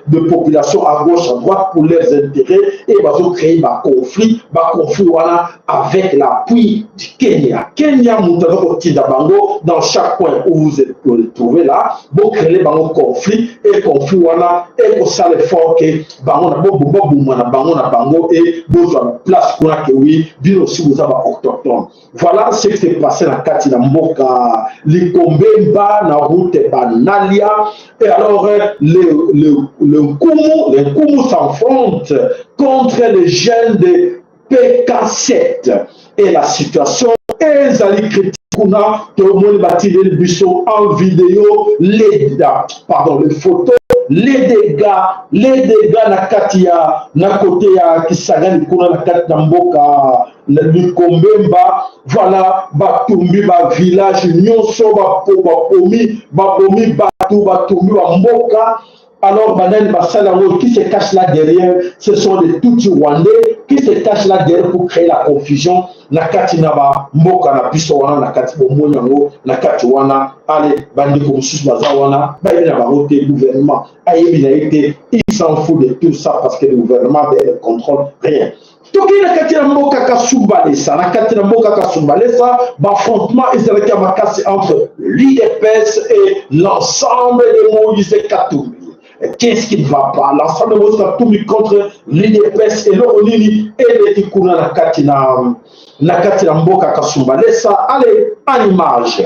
les populations à gauche, à droite pour leurs intérêts, et ils vont créer un conflit voilà, avec l'appui du Kenya. Kenya, dans chaque coin où vous êtes trouvez là, vous créez un conflit, et conflit voilà, et pour ça, l'effort que bango na bango na bango et besoin place qu'on a que oui bien aussi vous avez autochtone. Voilà ce qui s'est passé dans Kati na Mboka Likombemba na route Banalia et alors le Nkumu s'affronte contre les jeunes de PK7 et la situation est allée critique. Tout le monde va tirer le buisson en vidéo, les photos. Les dégâts na katia na côté ya Kisangani kuna na kati na Mboka na Likombemba voilà batumbi ba village nyonso bapomi batumbi ba Mboka. Alors banani basala qui se cache là derrière, ce sont des Tutsis rwandais qui se cachent là derrière pour créer la confusion na kati na ba Mboka na biso wana na kati bomonyango na kati wana ale bandi ko mususu baza wana ba na ba roté gouvernement ayebi na été il s'en fout de tout ça parce que le gouvernement ne contrôle rien. Toki na kati na Mboka Kasumbalesa na kati na Mboka Kasumbalesa affrontement israélien makasi entre l'UDPS et l'ensemble de Moïse Katumbi. Qu'est-ce qui ne va pas? L'ensemble de Moïse Katumbi contre l'UDPS et l'Olini et les Tikuna na kati na Mboka Kasumbalesa. Allez, en image.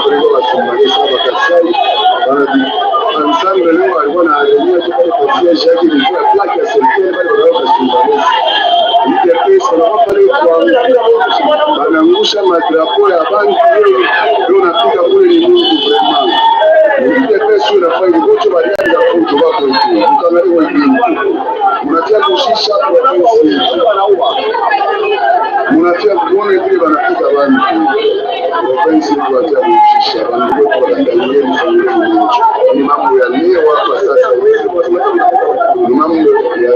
Thank you. Banangusha madrapo ya banki ndio unafika kule ni Mungu vraiment. Ndio pesa unafanya ngocho balianza kutoka kwa hiyo. Ukaangalia hivi. Unatia kushisha kwa pesa. Unatia kuona vile wanapika banki. Wapenzi kuatia kushisha banki kwa kuangalia ni mambo ya leo hapa sasa. Ni mambo ya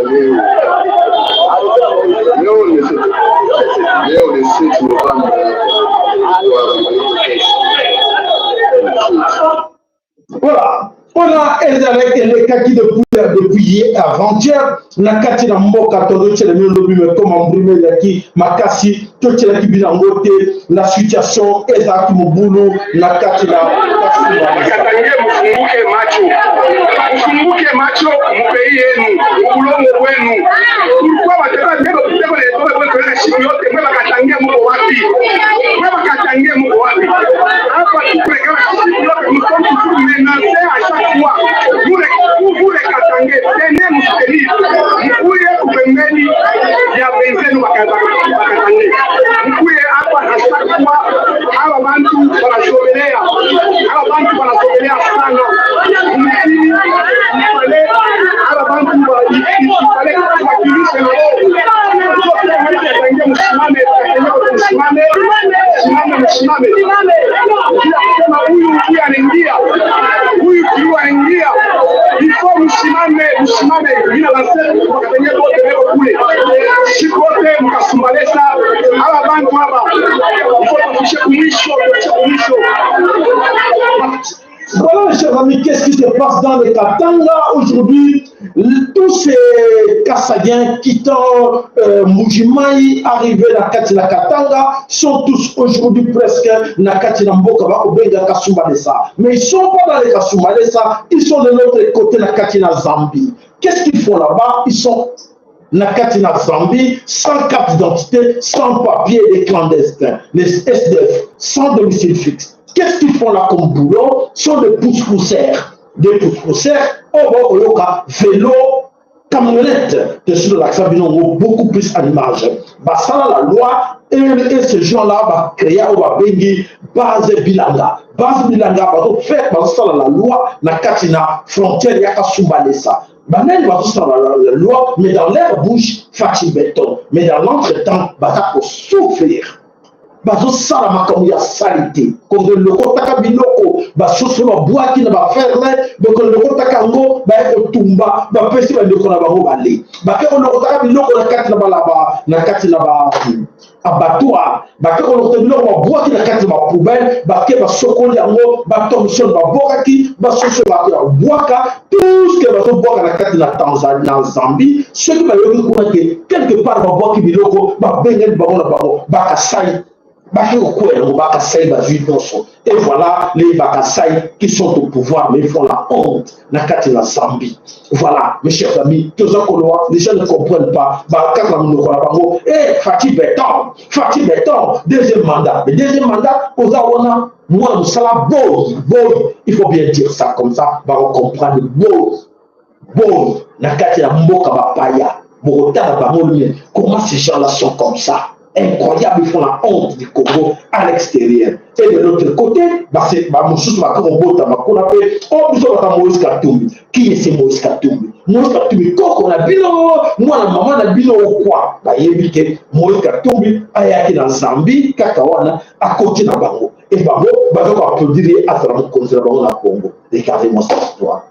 leo. Leo ni 6 November. Voilà. On a les cas qui depuis avant-hier, na kati na mboka tondo tshele miondo bime comme embrimé yaki makasi to tshele ki binangote la situation eza ki mobulu na kati na katangie mfunguke macho mpei yenu kulongo kwenu kulikuwa wataka ndio kitego ile kwa shiki yote mwe bakatangie mko wapi hapa tupeka shiki yote mko menacer à chaque fois vous les katangie tenez msukeni mkuye kupembeni ya benzenu bakatangie mkuye hapa à chaque fois hawa bantu wanasogelea sana msini pale hawa bantu pale wakilishe na msimame kama huyu anaingia before msimame bila lasema mkatengeneza wote leo kule sikote mkasumbalesa hawa bantu hapa mfotofishe kumwisho. Voilà, chers amis, qu'est-ce qui se passe dans le Katanga aujourd'hui? Tous ces Kassadiens quittant Mujimai, arrivés à Katina Katanga, sont tous aujourd'hui presque na Katina Mboka, Obenga Kasumbalesa. Mais ils ne sont pas dans les Kasumbalesa, ils sont de l'autre côté, na Katina Zambie. Qu'est-ce qu'ils font là-bas? Ils sont na Katina Zambie, sans carte d'identité, sans papier, des clandestins, les SDF, sans domicile fixe. Qu'est-ce qu'ils font là comme boulot? Sont des pousse-pousseurs. Des pousse-pousseurs, vélo, camionnette. Dessus de l'accent, beaucoup plus à l'image. Ça, la loi, et ces gens-là va créer une base bilanga. Base bilanga va faire la loi, na Katina, frontière, yaka Sumbalesa. Banane va tout la loi, mais dans leur bouche, Fatih béton. Mais dans l'entretemps, va souffrir. Bazo sala makamu ya salite kongo loko taka biloko basoso ba boaki na ba ferme donc loko taka ngo ba tumba ba pesi ba ndeko na bango bale ba ke loko taka biloko na kati na balaba na kati na ba abattoir ba ke loko biloko ba boaki na kati na ba poubelle ba ke ba sokoli yango ba tomson ba bokaki ba soso ba boaka tout ce que bazo boaka na kati na Tanzanie na Zambie ceux qui ba yoki kuna ke quelque part ba boaki biloko ba bengel bango na bango ba kasai. Et voilà les Bakasai qui sont au pouvoir, mais ils font la honte. Nakati Zambie. Voilà, mes chers amis, les gens ne comprennent pas. Fatih béton, deuxième mandat. Le deuxième mandat, moi, nous sommes boy. Il faut bien dire ça comme ça, on comprend le boy. Nakati Mboka Bapaya. Comment ces gens-là sont comme ça? Incroyable, ils font la honte du Congo à l'extérieur. Et de l'autre côté, c'est Moïse Katumbi. Qui est ce Moïse Katumbi? Moïse Katumbi, quand on a bino, moi la maman a bino ou quoi? Moïse Katumbi a été dans Zambie, Kakawana, à côté de Bango. Et Bango, Bango a produit à travers le Congo. Regardez-moi cette histoire.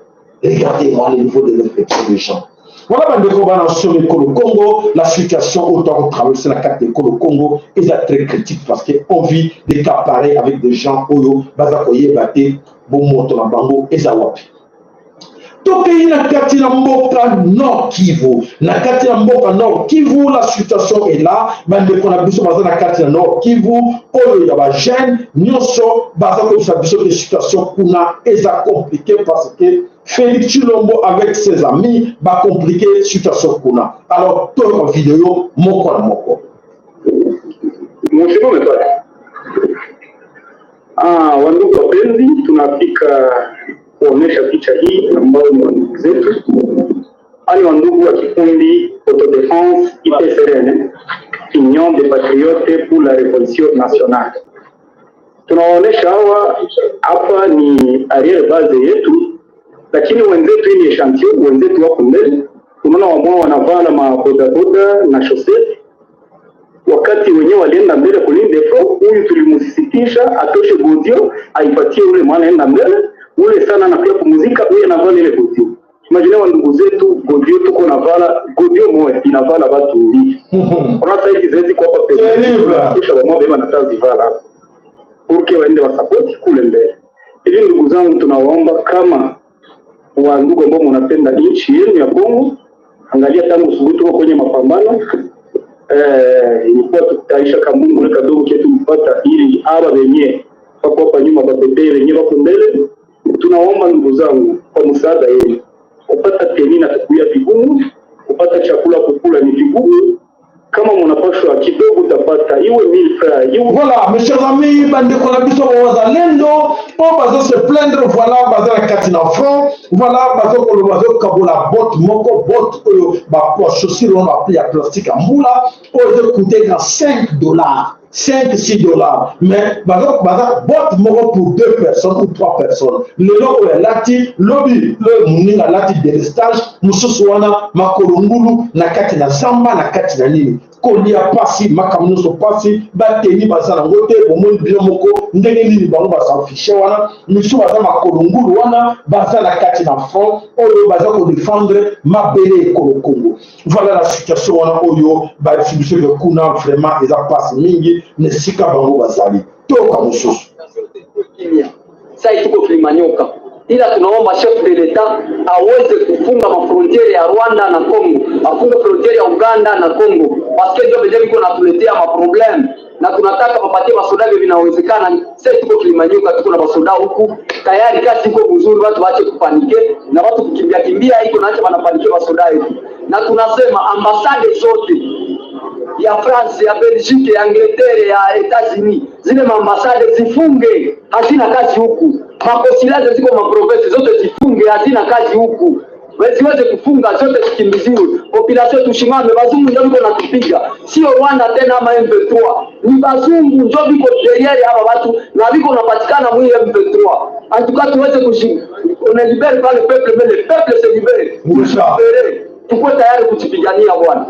Regardez-moi le niveau de réflexion des gens. Voilà, le Congo, la situation autant qu'on traverse la carte du Congo est très critique parce qu'on vit des cas pareils avec des gens Oyo, Bazakoye, Bate, Bomoto, Bango et Zawapi. Donc, il y a Katina Mboka Nord Kivu. Na Katina Mboka Nord Kivu, la situation est là. Même de qu'on a besoin de la Katina Nord Kivu, Oyo Yaba Gêne, Nyonso, Bazakoye, la situation qu'on a est compliquée parce que Félix Chilombo avec ses amis va compliquer la situation qu'on a. Alors, toute la vidéo, moko na moko. Mheshimiwa Mtwara. Wandugu wapenzi, tunafika kuonesha picha hii ambayo ni wandugu zetu. Ani wandugu wa kikundi Autodefense IPCRN. Union des Patriotes pour la Révolution Nationale. Tunaonesha hawa hapa ni arrière base yetu, lakini wenzetu ni echantillon, wenzetu wako mbele. Tunaona wamao wanavala mabodaboda na chaussette, wakati wenyewe walienda mbele kulinde front. Huyu tulimusisitisha atoshe godio aipatie ule mwana enda mbele, ule sana na pia kumuzika huyu anavala ile godio. Imagine wa ndugu zetu godio tuko navala godio moja inavala watu hivi. Unaona hizi zezi kwa hapa pesa. Kisha wamao bema natazi vala uke waende wasapoti kule mbele. Ili ndugu zangu tunawaomba kama wa ndugu ambao mnapenda nchi yenu ya Kongo, angalia tangu subuhi tuko kwenye mapambano. Ilikuwa tutaisha kamungu na kadogo ketu mpata ili hawa wenyewe wako hapa nyuma babebe wenyewe wako mbele. Tunaomba ndugu zangu kwa msaada yenu. Kupata teni na tukuya vigumu, kupata chakula kukula ni vigumu. Kama mnapashwa kidogo utapata iwe 1000 francs. Voilà, mes chers amis, bande kona biso wazalendo, on va se plaindre, voilà, bazala kati na front, voilà, bazo ko bazo kabola bot moko bot ba kwa chaussure on va payer plastique ambula, on coûter dans $5. 5-6 $, mais baza bot moko pour 2 personnes ou 3 personnes. Le logo est lati, lobby, le muninga lati délestage, mususuana, makolungulu, na kati na samba, na kati na nini. Kolia pasi, makamunuso pasi, bateni bazana ngote, bomoni bilo moko, ndenge nini bango basa fiche wana, misu baza makolungulu wana, baza na kati na front, oyo baza ko défendre mabele ekolo Congo. Voilà la situation wana oyo, ba distribution de kuna vraiment eza pasi mingi, nesika bango bazali. Toka mususu. Sasa tuko Klimanyoka. Ila tunaomba chef de l'etat aweze kufunga mafrontiere ya Rwanda na Congo, afunge frontiere ya Uganda na Congo, parce que ndio bidii iko natuletea maproblem na tunataka wapatie masoda vinawezekana. Sasa tuko Klimanyoka, tuko na masoda huku tayari, kazi iko nzuri, watu waache kupanike na watu kukimbia iko naacha wanapanike masoda hivi. Na tunasema ambasade zote ya France, ya Belgique, ya Angleterre, ya Etats-Unis, zile ambasade zifunge, hazina kazi huku. Makonsulate ziko maprovince zote zifunge, hazina kazi huku. Weziweze kufunga zote, zikimbiziwe. Population tushimame, bazungu ndio biko natupiga. Sio Rwanda tena ama M23. Ni bazungu ndio biko derrière hapa watu na biko napatikana mwi M23. En tout cas tuweze kushinda. On ne libère pas le peuple, mais le peuple se libère. Tuko tayari kujipigania bwana.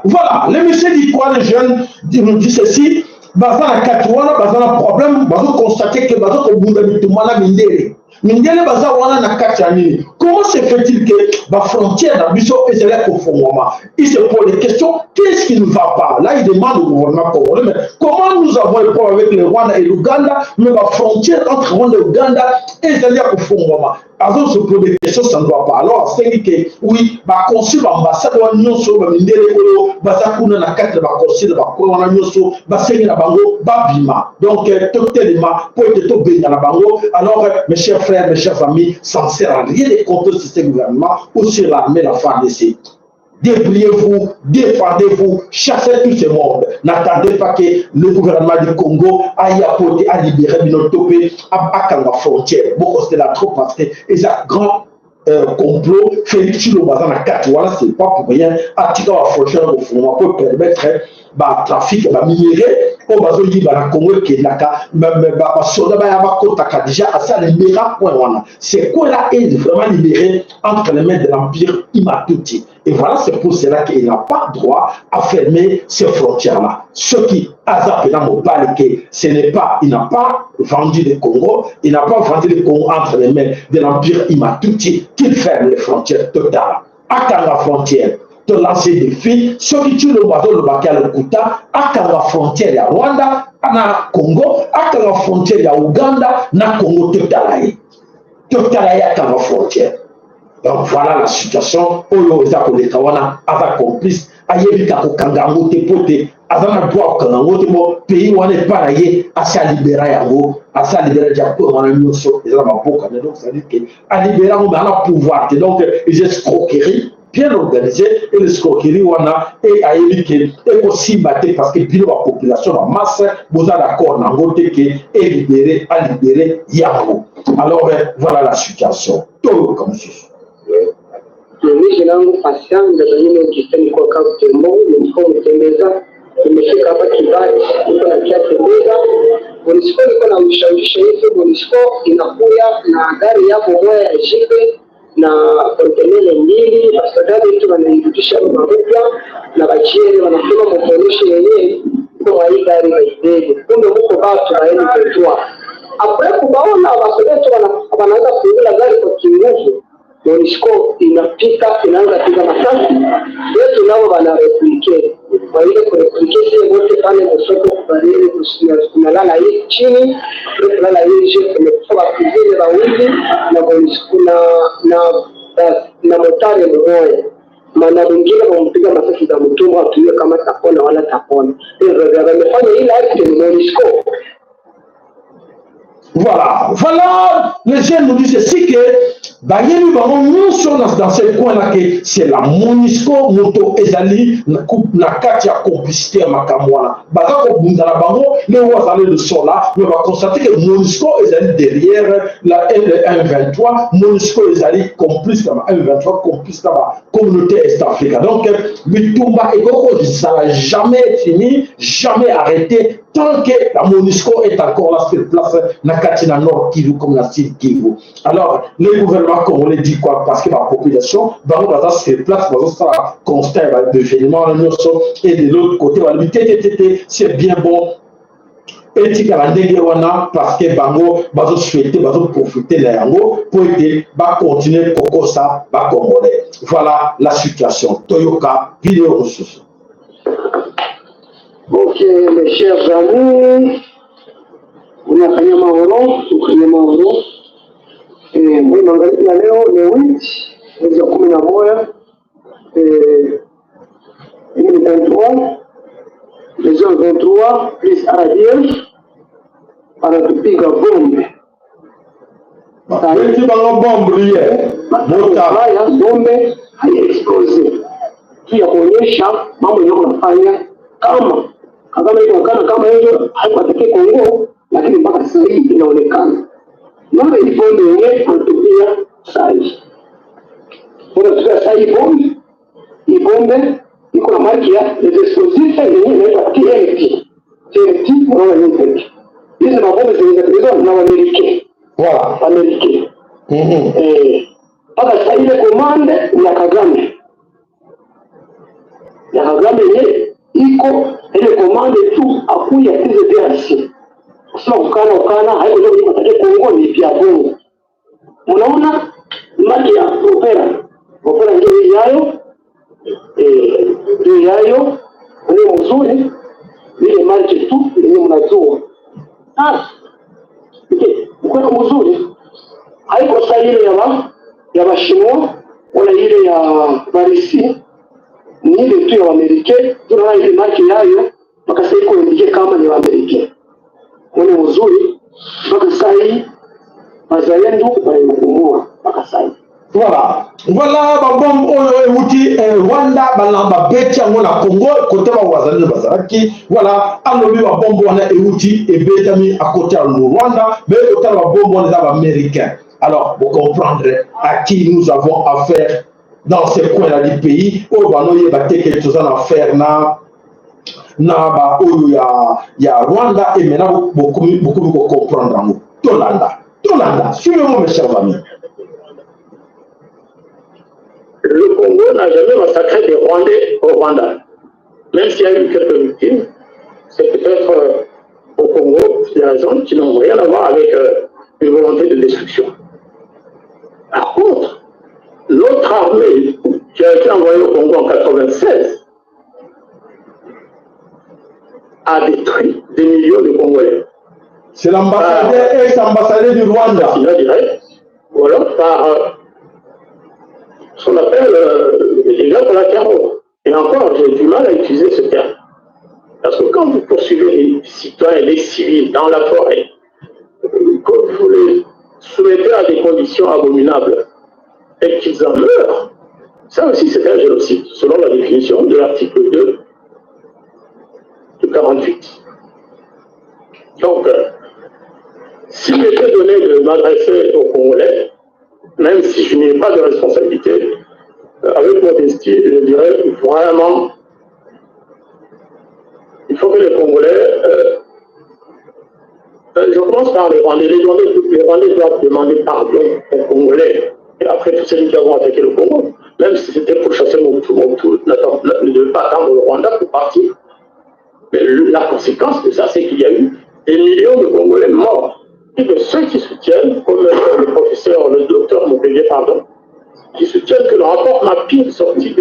Voilà, le monsieur dit quoi, les jeunes nous dit ceci. Bazana katuana, bazana problème, bazo constater que bazo kobunda mitumana mindere. Mindere baza wana na katiani. Comment se fait-il que la frontière na biso ezela ko fongoma? Il se pose des questions, qu'est-ce qui ne va pas? Là, il demande au gouvernement congolais, mais comment nous avons un problème avec le Rwanda et l'Ouganda, mais la frontière entre Rwanda et l'Ouganda ezela ko fongoma? Alors, se pose des questions, ça ne va pas. Alors, c'est que oui, ba consul ambassade wa nyonso ba mindere ko bazakuna na kati ba consul ba ko wana nyonso ba sengi na bango ba bima. Donc totalement pour être to benga na bango. Alors mes chers frères, mes chers amis, ça ne sert à rien de contre ce gouvernement ou sur l'armée la FARDC. Dépliez-vous, défendez-vous, chassez tous ces mondes. N'attendez pas que le gouvernement du Congo aille apporter à libérer Binotopé à la frontière. Beaucoup c'est là trop parce que les grand complot Félix Chilobazan à 4 voilà, c'est pas pour rien. Attirer la frontière au fond pour permettre le trafic, le minerai. On va dire que le Congo qui est là, déjà à ça les meilleurs points. C'est quoi là est vraiment libéré entre les mains de l'Empire Imatuti. Et voilà, c'est pour cela qu'il n'a pas droit à fermer ces frontières-là. Ce qui a que ce n'est pas, il n'a pas vendu le Congo, il n'a pas vendu le Congo entre les mains de l'Empire Imatuti qu'il ferme les frontières totales. À la frontière, de lancer des défis, ceux qui tuent le bateau, le bac à l'Okuta, à la frontière à Rwanda, à Congo, à la frontière à Ouganda, à Congo totalaï. Totalaï à la frontière. Donc voilà la situation. Oyo eza koleka wana ava complice ayebika kokangango te pote azana droit kokangango te mo pays wana para ye asa libéra yango asa libéra japo wana nyonso eza maboka donc ça dit que a libéra on a le pouvoir donc les escroqueries bien organisées et l'escroquerie wana et ayebika et aussi battre parce que bilo la population en masse boza d'accord nango te que est libéré à libérer yango. Alors voilà la situation tout comme ceci. Mimi jina langu Pascal na mimi ukisema kwa Kabutembo, nilikuwa mtembeza, nimefika hapa Kibati, niko na kia tembeza. Monisco niko na ushawishi hivi, Monisco inakuja na gari yako moja ya jipe na kontenele mbili, basadari yetu wanairudisha mapya na bachiere wanasema mponisho yenyewe kwa hii gari ya idege. Kumbe huko watu waende kwetua. Apre kubaona basadari wanaanza kuingia gari kwa kinguvu. Monisco inapika inaanza piga masasi yetu nao wanareplike. Kwa hiyo kureplike sio wote pale msoko kubarele kunalala hii chini, kulala hii chini kumekuwa kizile wawili na Monisco na motari mmoja. Maana mwingine wampiga masasi za mtumwa atuwe kama tapona wala tapona. Ndio wamefanya ile action Monisco. Voilà, les jeunes nous disent ceci que Bayemi dans ce coin-là que c'est la Monisco Moto Ezali na kati ya complicité à Makamwana. Bazako Bundala Bango, les Ouazalé de Sola, mais on va constater que Monisco Ezali derrière la L123, Monisco Ezali complice dans la L123, complice dans la communauté est-africaine. Donc, Bitumba et Goko, ça n'a jamais fini, jamais arrêté. Tant que la Monisco est encore là sur place, Nakatina Nord Kivu comme la Sud Kivu. Alors, le gouvernement congolais dit quoi? Parce que la population va sur place, va constat d'événements et de l'autre côté, c'est bien bon. Et tu as parce que Bango va souhaiter, va profiter de l'ango pour aider, va continuer pour ça, va congolais. Voilà la situation. Toyoka, vidéo ressources. Ok, mes chers amis, on a gagné Mahoro, et moi, je vais aller le 8, je vais aller à Moya, 2023, les heures 23, plus à dire, à la Piga Bombe. Ça y est, bombe a explosé. Qui a onyesha mambo yanayofanya kama inaonekana kama hiyo haikuatokea Kongo, lakini mpaka sasa hivi inaonekana. Ndio ile bombe yenyewe anatupia sasa hivi. Unatupia sasa hivi bombe iko na marki ya explosive yenyewe inaitwa TNT na nini. Hizi mabombe zinatengenezwa na Waamerika. Voilà. Amerika. Mpaka sasa ile komande ya Kagame. Ya Kagame yenyewe iko ile komande tu akuya tize DRC. Sio ukana haiko ndio inataka Kongo ni pia Kongo. Unaona mali ya opera ndio yayo ni mzuri ile mali tu ndio mnajua. Uko mzuri haiko sasa ile ya Bashimo wala ile ya Parisi ni ile tu ya Amerika. Tunaona ile marki yayo mpaka sasa iko indike kama ni wa Amerika. Wale uzuri mpaka sasa hii mazalendo wanakumua mpaka sasa. Voilà, babom oyo emuti Rwanda balamba beti yango na Congo côté ba wazalendo bazalaki. Voilà, alobi babombo wana emuti ebetami à côté de Rwanda, mais côté babombo les américains. Alors, vous comprendrez à qui nous avons affaire dans ces coins-là du pays. Au Banoye Bate quelque chose à faire il y a Rwanda et maintenant beaucoup comprendre. Tolanda, suivez-moi mes chers amis. Le Congo n'a jamais massacré des Rwandais au Rwanda. Même s'il y a eu quelques victimes, c'est peut-être au Congo des raisons qui n'ont rien à voir avec une volonté de destruction. Par contre, notre armée qui a été envoyée au Congo en 1996 a détruit des millions de Congolais. C'est l'ambassadeur ex-ambassadeur du Rwanda. Voilà, par ce qu'on appelle les dégâts collatéraux. Et encore, j'ai du mal à utiliser ce terme. Parce que quand vous poursuivez les citoyens et les civils dans la forêt, que vous les soumettez à des conditions abominables et qu'ils en meurent, ça aussi c'est un génocide, selon la définition de l'article 2 de 48. Donc, s'il m'était donné de m'adresser aux Congolais, même si je n'ai pas de responsabilité, avec modestie, je dirais vraiment, il faut que les Congolais, je commence par les Rwandais. Les Rwandais doivent demander pardon aux Congolais. Et après tout ce qui avons attaqué le Congo, même si c'était pour chasser Mobutu ne devait pas attendre le Rwanda pour partir. Mais la conséquence de ça, c'est qu'il y a eu des millions de Congolais morts. Et de ceux qui soutiennent, comme le professeur, le docteur Mukwege, pardon, qui soutiennent que le rapport mapping sorti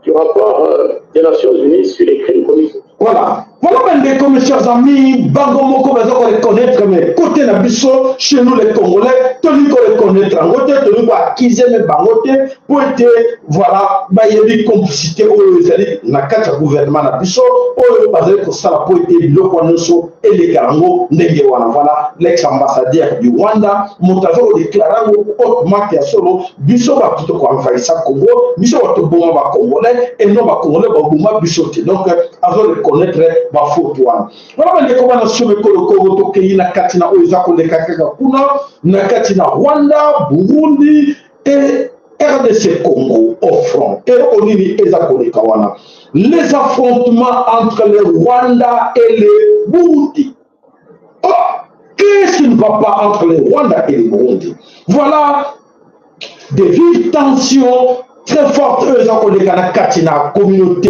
du rapport des Nations Unies sur les crimes commis. Voilà. Voilà, mes chers amis, Bango Moko, vous allez reconnaître, mais côté Nabiso, chez nous les Congolais, tenu qu'on les connaître en côté, tenu qu'on acquise mes bangote, pour être, voilà, il y a des complicités, na kati ya gouvernement Nabiso, vous allez que ça pour être le Konoso et les Karango, Negewana, voilà, l'ex-ambassadeur du Rwanda, Montazo déclarant hautement qu'il y a solo, Biso va plutôt qu'on envahit ça Congo, Biso va tout bon, va Congolais, et non, va Congolais, va Bouma Biso. Donc, avant de connaître, va faute wana voilà ndeko bana sobe koloko tokei na kati na oza koleka kaka kuna na kati na Rwanda, Burundi et RDC Congo au front et onini eza koleka wana les affrontements entre le Rwanda et le Burundi. Oh, qu'est-ce qui ne va pas entre le Rwanda et le Burundi? Voilà des vives tensions très forte eux ont collé na katina communauté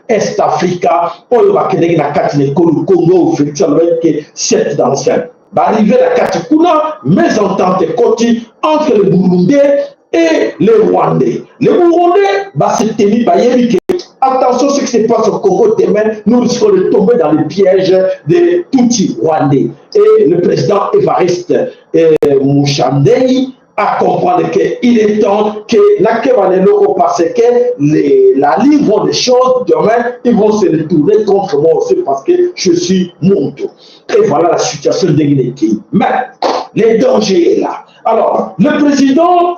Est Africa oyo bakendeki na katina Congo Félix avec 7 d'anciens arrivé la katikuna mésentente koti entre les Burundais et les Rwandais. Les Burundais se tenir par Yébiké. Attention ce qui se passe au Congo demain, nous risquons de tomber dans le piège des Tutsi Rwandais. Et le président Évariste Mouchandei à comprendre qu'il est temps que parce que la ligne vont des choses, demain, ils vont se retourner contre moi aussi parce que je suis Monto. Et voilà la situation de Guinée. Mais le danger est là. Alors, le président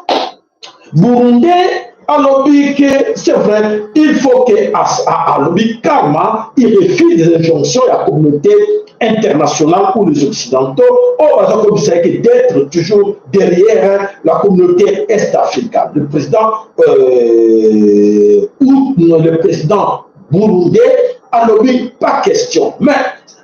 burundais a lobby que c'est vrai, il faut que à lobby karma, il refuse des injonctions à la communauté internationale ou les occidentaux, comme ça que d'être toujours derrière la communauté est-africaine. Le président burundais a lobby pas question. Mais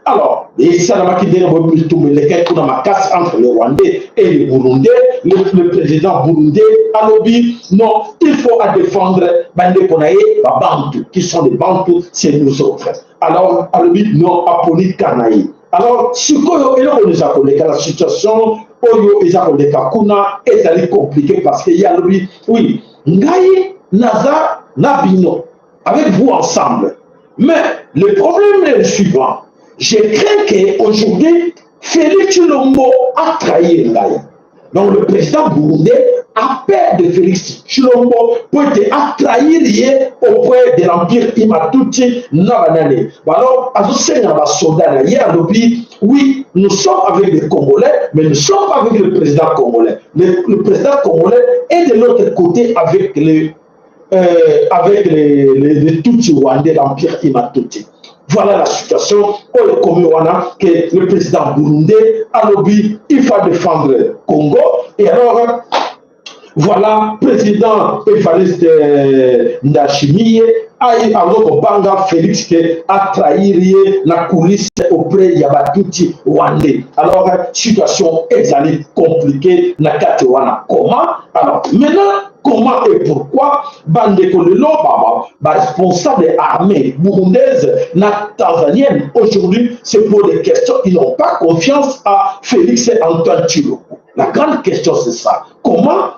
alors, et ça n'a pas quitté le casse entre les Rwandais et les Burundais. Le président burundais a lobby, non, il faut défendre Bande Konaye, Bantu, qui sont des Bantus, c'est nous autres. Alors, a lobby, non, Apoli Kanaye. Alors, ce que nous avons la situation, Oyo Ezakondeka Kuna est compliqué parce qu'il y a lobby, oui, Ngaï, Naza, Nabino, avec vous ensemble. Mais le problème est le suivant. Je crains qu'aujourd'hui, Félix Tshilombo a trahi Ngaï. Donc le président burundais a peur de Félix Tshilombo pour être trahi auprès de l'empire Imatuti Nabanane. Alors, à ce soldat hier, oui, nous sommes avec les Congolais, mais nous sommes avec le président congolais. Le président congolais est de l'autre côté avec les Tutsi Rwandais, l'empire Imatuti. Voilà la situation que le président burundais a lobby, il faut défendre le Congo. Et alors, voilà, président Evariste Ndayishimiye Banga Félix qui a trahi la coulisse auprès de Yabatuti Rwandais. Alors, situation exalée, compliquée, Nakatiwana. Comment? Alors, maintenant, comment et pourquoi Bandeko Lelo Baba, responsable armée burundaise, tanzanienne, aujourd'hui, c'est pour des questions, ils n'ont pas confiance à Félix Antoine Tshilombo. La grande question, c'est ça. Comment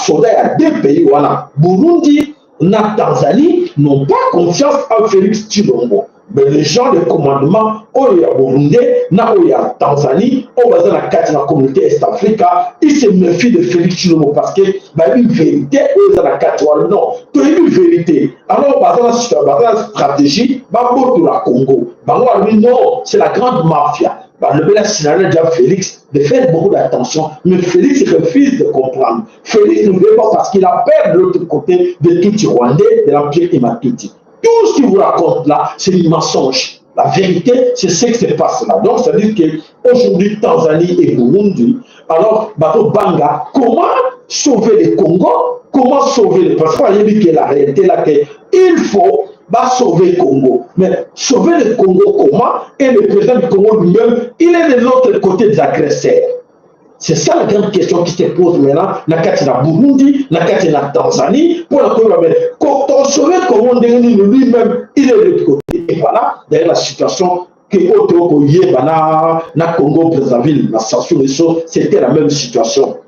soldats à deux pays, voilà, Burundi, na Tanzanie, n'ont pas confiance à Félix Tshilombo. Mais les gens de commandement, il y a Burundi, il y a Tanzanie, il y a la communauté Est-Africa, ils se méfient de Félix Tshilombo parce que une vérité, il y a la non, il y a une vérité. Alors, il y a une stratégie, il y a Congo. Non, c'est la grande mafia. Le Bénin déjà Félix de faire beaucoup d'attention, mais Félix refuse de comprendre. Félix ne veut pas parce qu'il a peur de l'autre côté de Tutsi Rwandais, de l'empire Imatuti. Tout ce qu'il vous raconte là, c'est un mensonge. La vérité, c'est ce qui se passe là. Donc, ça veut dire qu'aujourd'hui, Tanzanie et Burundi, alors, Bato Banga, comment sauver le Congo? comment sauver, parce qu'on a dit que la réalité là, qu'il faut sauver le Congo. Mais sauver le Congo comment? Et le président du Congo lui-même, il est de l'autre côté des agresseurs. C'est ça la grande question qui se pose maintenant. Dans Burundi, dans Tanzanie, pour la Colombie. Quand on sauve le Congo, lui-même, il est de l'autre côté. Et voilà, d'ailleurs, la situation que autre Congo, na Congo, Brazzaville, na Sassou Nguesso, c'était la même situation.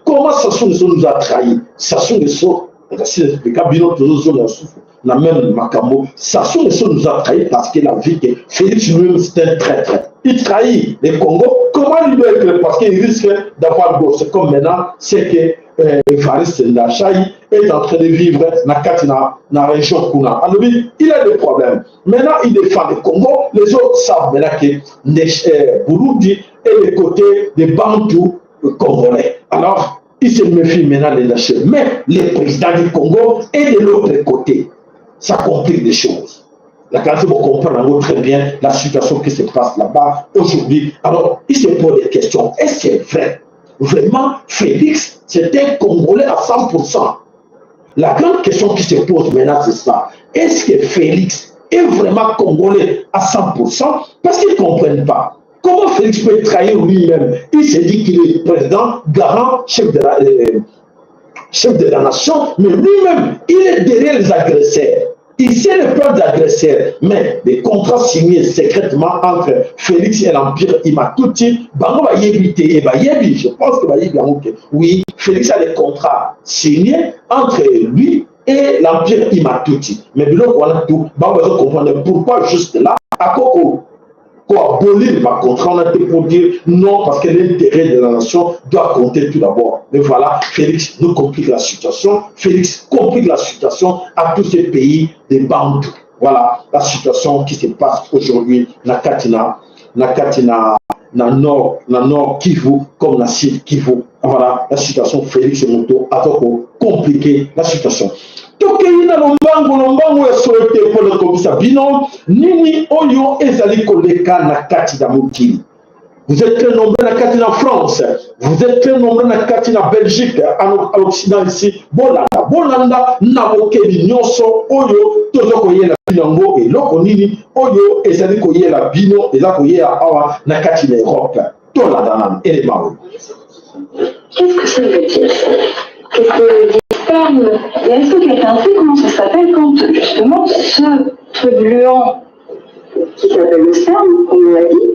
Comment Sassou Nguesso nous a trahis? Sassou Nguesso, c'est le cabinet de nos la même Makambo, Sassou Nguesso nous a trahis parce qu'il a vu que Félix lui-même c'était un traître. Il trahit le Congo. Comment il doit être? Parce qu'il risque d'avoir gauche. C'est comme maintenant, c'est que Evariste Ndachai est en train de vivre dans la région Kuna. Alors il a des problèmes. Maintenant, il défend le Congo. Les autres savent maintenant que Burundi est le côté des Bantous congolais. Alors, il se méfie maintenant des lâchers. Mais le président du Congo est de l'autre côté. Ça complique les choses. La qualité pour comprendre très bien la situation qui se passe là-bas aujourd'hui. Alors, il se pose des questions. Est-ce que c'est vrai? Vraiment, Félix, c'est un Congolais à 100%. La grande question qui se pose maintenant, c'est ça. Est-ce que Félix est vraiment Congolais à 100%? Parce qu'ils ne comprennent pas. Comment Félix peut trahir lui-même? Il se dit qu'il est président, garant, chef de la nation, mais lui-même, il est derrière les agresseurs. Il sait le plan d'agresseurs, mais les contrats signés secrètement entre Félix et l'Empire Imatuti, je pense que oui, Félix a des contrats signés entre lui et l'Empire Imatuti. Mais on a tout, on comprendre pourquoi juste là, à Coco. Pour abolir ma contrat, on a été pour dire non, parce que l'intérêt de la nation doit compter tout d'abord. Mais voilà, Félix nous complique la situation. Félix complique la situation à tous ces pays des Bantous. Voilà la situation qui se passe aujourd'hui dans Nord Kivu, comme la Sud Kivu. Voilà la situation. Félix Moto a compliqué la situation. Tokeyina lombango ya souhaité pour le komisa bino nini oyo ezali koleka na kati da mokili. Vous êtes très nombreux na kati na France, vous êtes très nombreux na kati na Belgique, à l'Occident ici, bolanda na mokeli nyonso oyo tozo koyela binango eloko nini oyo ezali koyela bino eza koyela awa na kati na Europe. Tolanda nan élément. Qu'est-ce que ça veut dire ça? Qu'est-ce que terme? Et est-ce que quelqu'un sait comment ça s'appelle quand justement ce truc gluant qui s'appelle le sperme, on l'a dit,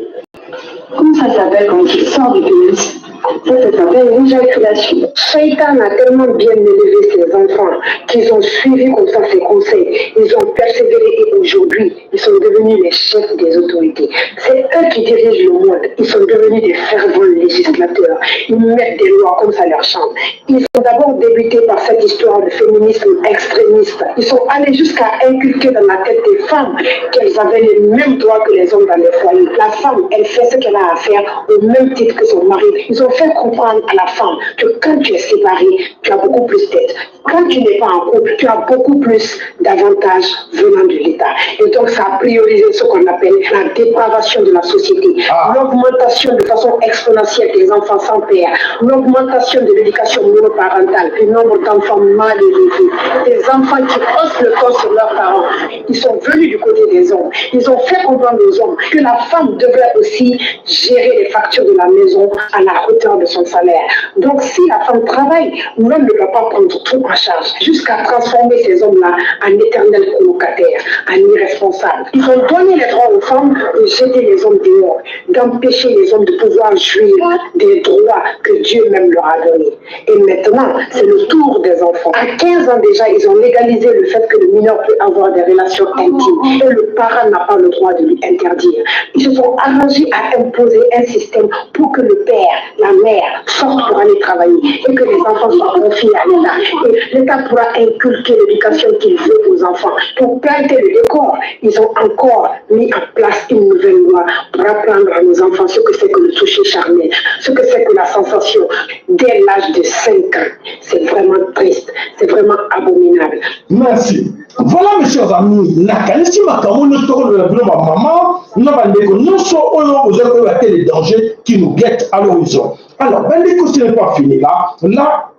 comment ça s'appelle quand il sort du pénis? Ça s'appelle l'éjaculation. Shaitan a tellement bien élevé ses enfants qu'ils ont suivi comme ça ses conseils. Ils ont persévéré et aujourd'hui, ils sont devenus les chefs des autorités. C'est eux qui dirigent le monde. Ils sont devenus des fervents législateurs. Ils mettent des lois comme ça leur chante. Ils ont d'abord débuté par cette histoire de féminisme extrémiste. Ils sont allés jusqu'à inculquer dans la tête des femmes qu'elles avaient les mêmes droits que les hommes dans les foyers. La femme, elle fait ce qu'elle a à faire au même titre que son mari. Ils ont fait comprendre à la femme que quand tu es séparé, tu as beaucoup plus d'aide. Quand tu n'es pas en couple, tu as beaucoup plus d'avantages venant de l'État. Et donc, ça a priorisé ce qu'on appelle la dépravation de la société, l'augmentation de façon exponentielle des enfants sans père, l'augmentation de l'éducation monoparentale, du nombre d'enfants mal élevés, des enfants qui haussent le corps sur leurs parents. Ils sont venus du côté des hommes. Ils ont fait comprendre aux hommes que la femme devrait aussi gérer les factures de la maison à la hauteur de son salaire. Donc, si la femme travaille, l'homme ne doit pas prendre tout en charge, jusqu'à transformer ces hommes-là en éternels colocataires, en irresponsables. Ils ont donné les droits aux femmes de jeter les hommes dehors, d'empêcher les hommes de pouvoir jouir des droits que Dieu même leur a donnés. Et maintenant, c'est le tour des enfants. À 15 ans déjà, ils ont légalisé le fait que le mineur peut avoir des relations intimes et le parent n'a pas le droit de lui interdire. Ils se sont arrangés à imposer un système pour que le père, la mère sortent pour aller travailler et que les enfants soient confiés à l'État. Et l'État pourra inculquer l'éducation qu'il veut aux enfants. Pour planter le décor, ils ont encore mis en place une nouvelle loi pour apprendre à nos enfants ce que c'est que le toucher charnel, ce que c'est que la sensation dès l'âge de 5 ans. C'est vraiment triste, c'est vraiment abominable. Merci. Voilà, mes chers amis, nakanisi makambo nyonso de la maman, nous avons les dangers qui nous guettent à l'horizon. Alors, ce n'est pas fini là. Là,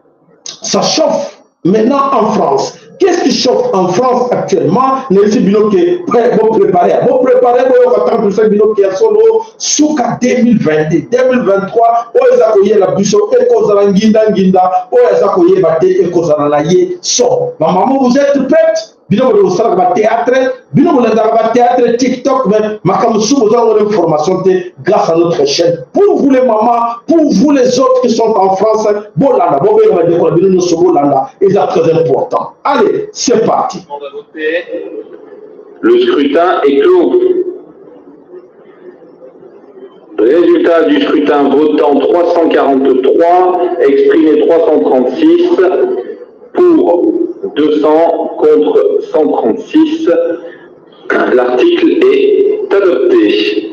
ça chauffe Maintenant, en France, qu'est-ce qui chauffe en France actuellement? Les binoquets vont préparer, pour attendre ce binoquet solo, Souka 2022, 2023, Oezakoye la busso, Ekozala Nginda, Oezakoye Bate, Ekozala Ye, so. Maman, vous êtes prête? Bino de théâtre, TikTok, mais Makamusu, vous avez une formation grâce à notre chaîne. Pour vous les mamans, pour vous les autres qui sont en France, Bolanda, et c'est très important. Allez, c'est parti. On va voter. Le scrutin est clos. Résultat du scrutin, votant 343, exprimé 336, pour 200 contre 136. L'article est adopté.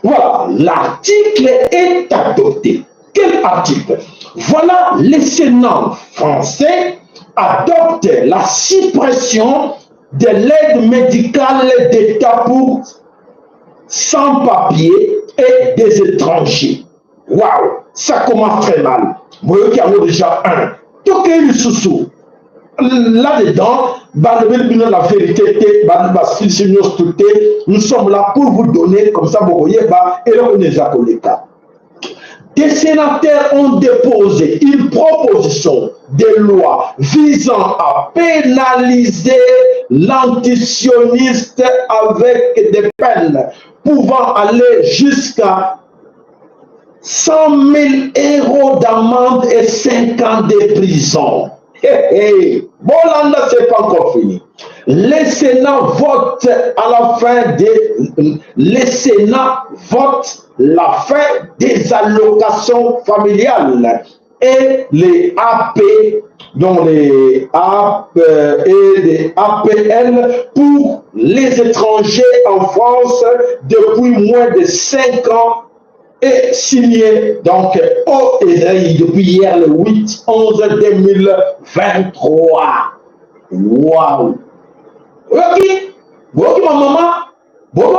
Voilà, l'article est adopté. Quel article? Voilà, le Sénat français adopte la suppression de l'aide médicale d'État pour sans-papiers et des étrangers. Waouh, ça commence très mal. Moi qui en ai déjà un. Toqué le sous-sous. Là-dedans, la vérité, nous sommes là pour vous donner, comme ça, vous voyez, et là, on est à l'État. Des sénateurs ont déposé une proposition de loi visant à pénaliser l'antisioniste avec des peines pouvant aller jusqu'à 100 000 € d'amende et 5 ans de prison. Bolanda, c'est pas encore fini. Le Sénat vote à la fin la fin des allocations familiales et les AP, donc les AP et les APL pour les étrangers en France depuis moins de 5 ans et signé donc depuis hier le 8/11/2023. Waouh! Ok, ma maman, quand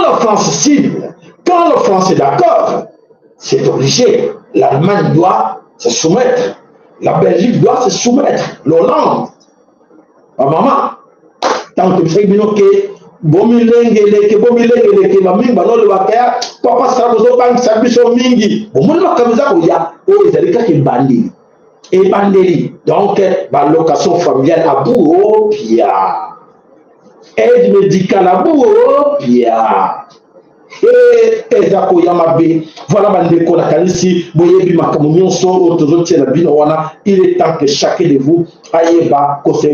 la France signe, quand la France est d'accord, c'est obligé. L'Allemagne doit se soumettre, la Belgique doit se soumettre, l'Hollande. Ma maman, tant que c'est binoqué, bomilengeleke mamingi banole bakaya papa sabuzo bangi sabiso mingi omoni makamiza koya oyo ezali kaka ebandeli donc balocation familiale abuopia aide médicale abuopia eza koya mabe voilà bandeko nakanisi boyebi makambo nyonso oyo tozotiela bino wana. Il est temps que chacun de vous ayeba kose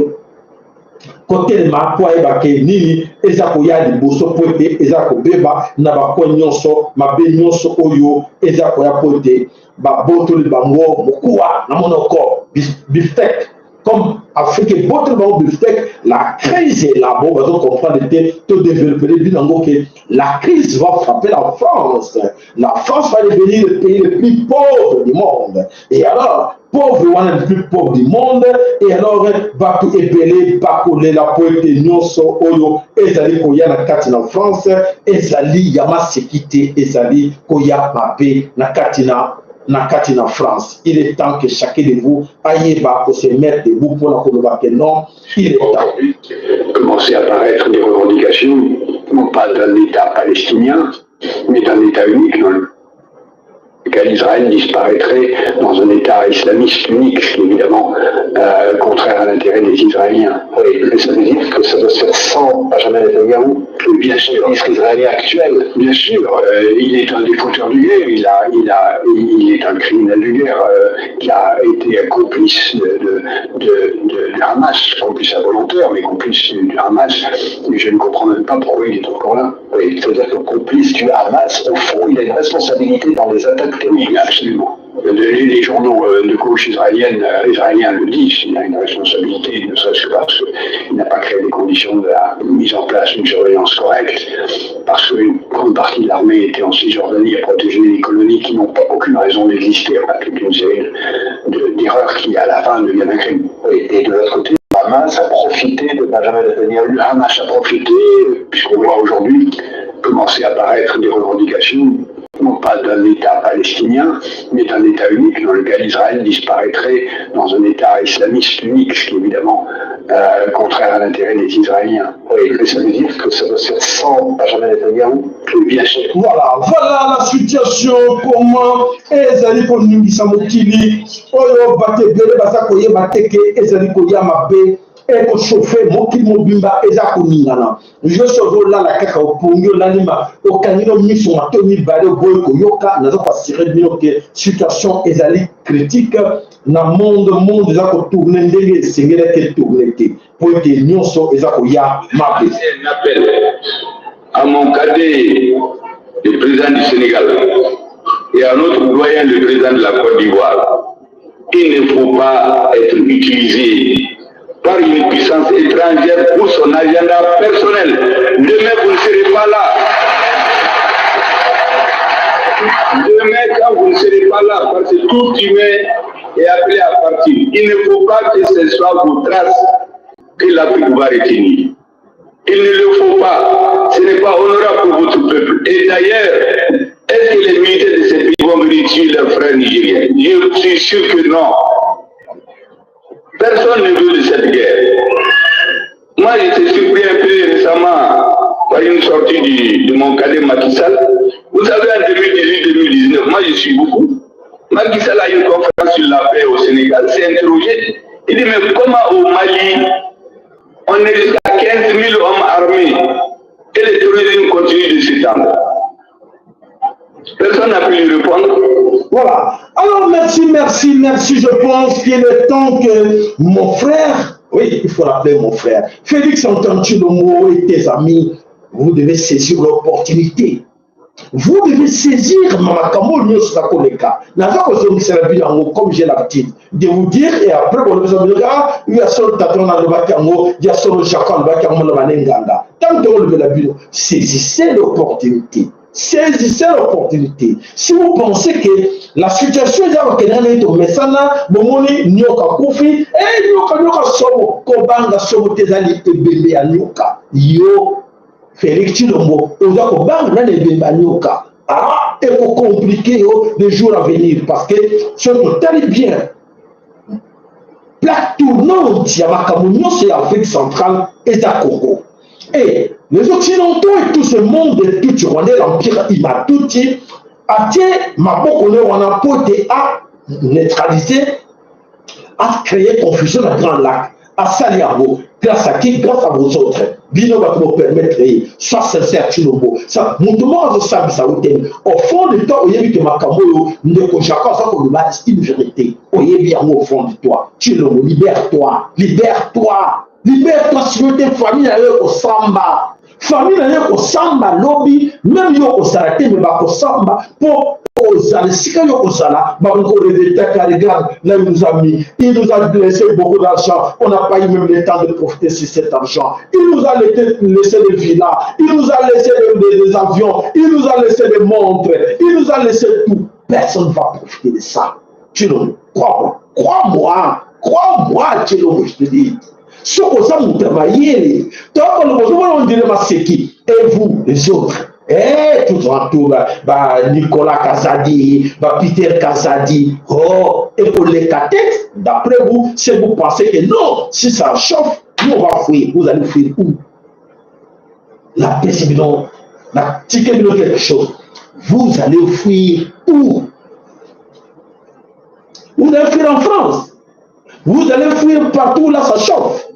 côté ma po ayeba ke nini eza koya liboso po ete eza kobeba na bakwa nyonso mabe nyonso oyo eza koya po ete babotoli bango mokuwa na monoko biftek comme Afrique botoli bango biftek. La crise est là, bon, vous comprenez, tout développer binango que la crise va frapper la France. La France va devenir le pays le plus pauvre du monde. Et alors, pauvre, on est le plus pauvre du monde. Et alors, va tout épeler, pas coller la pointe nyonso oyo, ezali koya na kati na France, ezali yama sécurité, ezali koya mabe na kati na France. Il est temps que chacun de vous aille pour se mettre debout pour la colonie que non. Il est temps. Commencer à apparaître des revendications, non pas d'un État palestinien, mais d'un État unique dans lequel Israël disparaîtrait dans un État islamiste unique, ce qui est évidemment contraire à l'intérêt des Israéliens. Oui, mais ça veut dire que ça doit se faire sans Benjamin Netanyahu. Bien sûr, le ministre israélien actuel. Bien sûr, il est un défauteur de guerre, il est un criminel de guerre qui a été complice de Hamas, complice involontaire, mais complice du Hamas. Et je ne comprends même pas pourquoi il est encore là. Oui, c'est-à-dire que complice du Hamas, au fond, il a une responsabilité dans les attaques terroristes, absolument. Les journaux de gauche israéliens le disent, il a une responsabilité, ne serait-ce que parce qu'il n'a pas créé les conditions de la mise en place d'une surveillance correcte, parce qu'une grande partie de l'armée était en Cisjordanie à protéger les colonies qui n'ont pas aucune raison d'exister, on a toute une série d'erreurs qui à la fin deviennent un crime. Et de l'autre côté, Hamas a profité de Benjamin Netanyahu. Hamas a profité, puisqu'on voit aujourd'hui commencer à apparaître des revendications non pas d'un État palestinien, mais d'un État unique dans lequel Israël disparaîtrait dans un État islamiste unique, ce qui est évidemment contraire à l'intérêt des Israéliens. Oui, mais ça veut dire que ça doit se faire sans Benjamin Netanyahu. Bien sûr. Voilà la situation, comment ezali koningisa mokili oyo batebele baza koyeba teke ezali kolia mabe ekochauffe mokili mobimba eza koningana nyonso ozolala kaka opongi olalima okangino miso mato mibale boye koyoka naza koasire bino ke situation ezali critique na monde eza kotourne ndenge esengelaki etourne te po ete nyonso eza koya mabe. À mon cadet, le président du Sénégal, et à notre doyen, le président de la Côte d'Ivoire, il ne faut pas être utilisé par une puissance étrangère pour son agenda personnel. Demain, vous ne serez pas là. Demain, quand vous ne serez pas là, parce que tout humain est appelé à partir. Il ne faut pas que ce soit vos traces que l'Afrique va retenir. Il ne le faut pas. Ce n'est pas honorable pour votre peuple. Et d'ailleurs, est-ce que les militaires de ces pays vont venir tuer leurs frères nigériens? Je suis sûr que non. Personne ne veut de cette guerre. Moi, j'étais surpris un peu récemment par une sortie de mon cadet Macky Sall. Vous savez, en 2018-2019, moi je suis beaucoup. Macky Sall a eu une conférence sur la paix au Sénégal, s'est interrogé. Il dit, mais comment au Mali, on est jusqu'à 15 000 hommes armés et le terrorisme continue de s'étendre? Personne n'a pu lui répondre. Voilà. Alors merci. Je pense qu'il est temps que mon frère, oui, il faut l'appeler mon frère, Félix Antoine Tshilombo et tes amis, vous devez saisir l'opportunité. Vous devez saisir Mamakamo Nyosakoleka. Comme j'ai l'habitude de vous dire, et après, il y a son tatouage dans le Bakango, il y a son chacun dans le Bakango, le Manenganga. Tant que vous levez la bulle, saisissez l'opportunité. Saisissez l'opportunité. Si vous pensez que la situation est au Kenya, Mesana, Bomoni, Nyoka Koufi, et Nyoka Somo, Kobanga Somo Tezali, et bébé à Nyoka. Yo, Félix Tshilombo, Oza Kobanga, et bébé à Nyoka. Ah, et pour compliquer les jours à venir, parce que c'est tout bien. Plaque tournante, il y a Makamounion, c'est l'Afrique centrale et la Congo. Et les Occidentaux et tout ce monde de tout Rwanda, l'Empire Imatuti, a été Maboko Rwanda à neutraliser, à créer confusion dans le Grand Lac, à Saliabo, grâce à qui? Grâce à vous autres. Bino va vous permettre de soit sincère Tshilombo. Ça, mon demande ça, au fond du temps, il y a eu que Makamoyo, ne conjacons ça comme une vérité. Il y a bien au fond de toi. Tshilombo, libère-toi, libère-toi. Libère-toi si tu es famille au samba. Famille au samba, lobby, même yo au sarate, mais au samba, pour osala, si quand yo osala, regarde, là il nous a mis, il nous a laissé beaucoup d'argent, on n'a pas eu même le temps de profiter de cet argent. Il nous a laissé des villas, il nous a laissé des avions, il nous a laissé des montres, il nous a laissé tout. Personne ne va profiter de ça. Tu le crois-moi, Tshilombo, je te dis. Ce que ça nous travaille, on dirait Maseki, et vous, les autres, et tout autour, Nicolas Kazadi, Peter Kazadi, oh, et pour les cathètes, d'après vous, si vous pensez que non, si ça chauffe, nous on va fuir, vous allez fuir où? La paix, c'est bien, la ticket de quelque chose, vous allez fuir où? Vous allez fuir en France, vous allez fuir partout là, ça chauffe.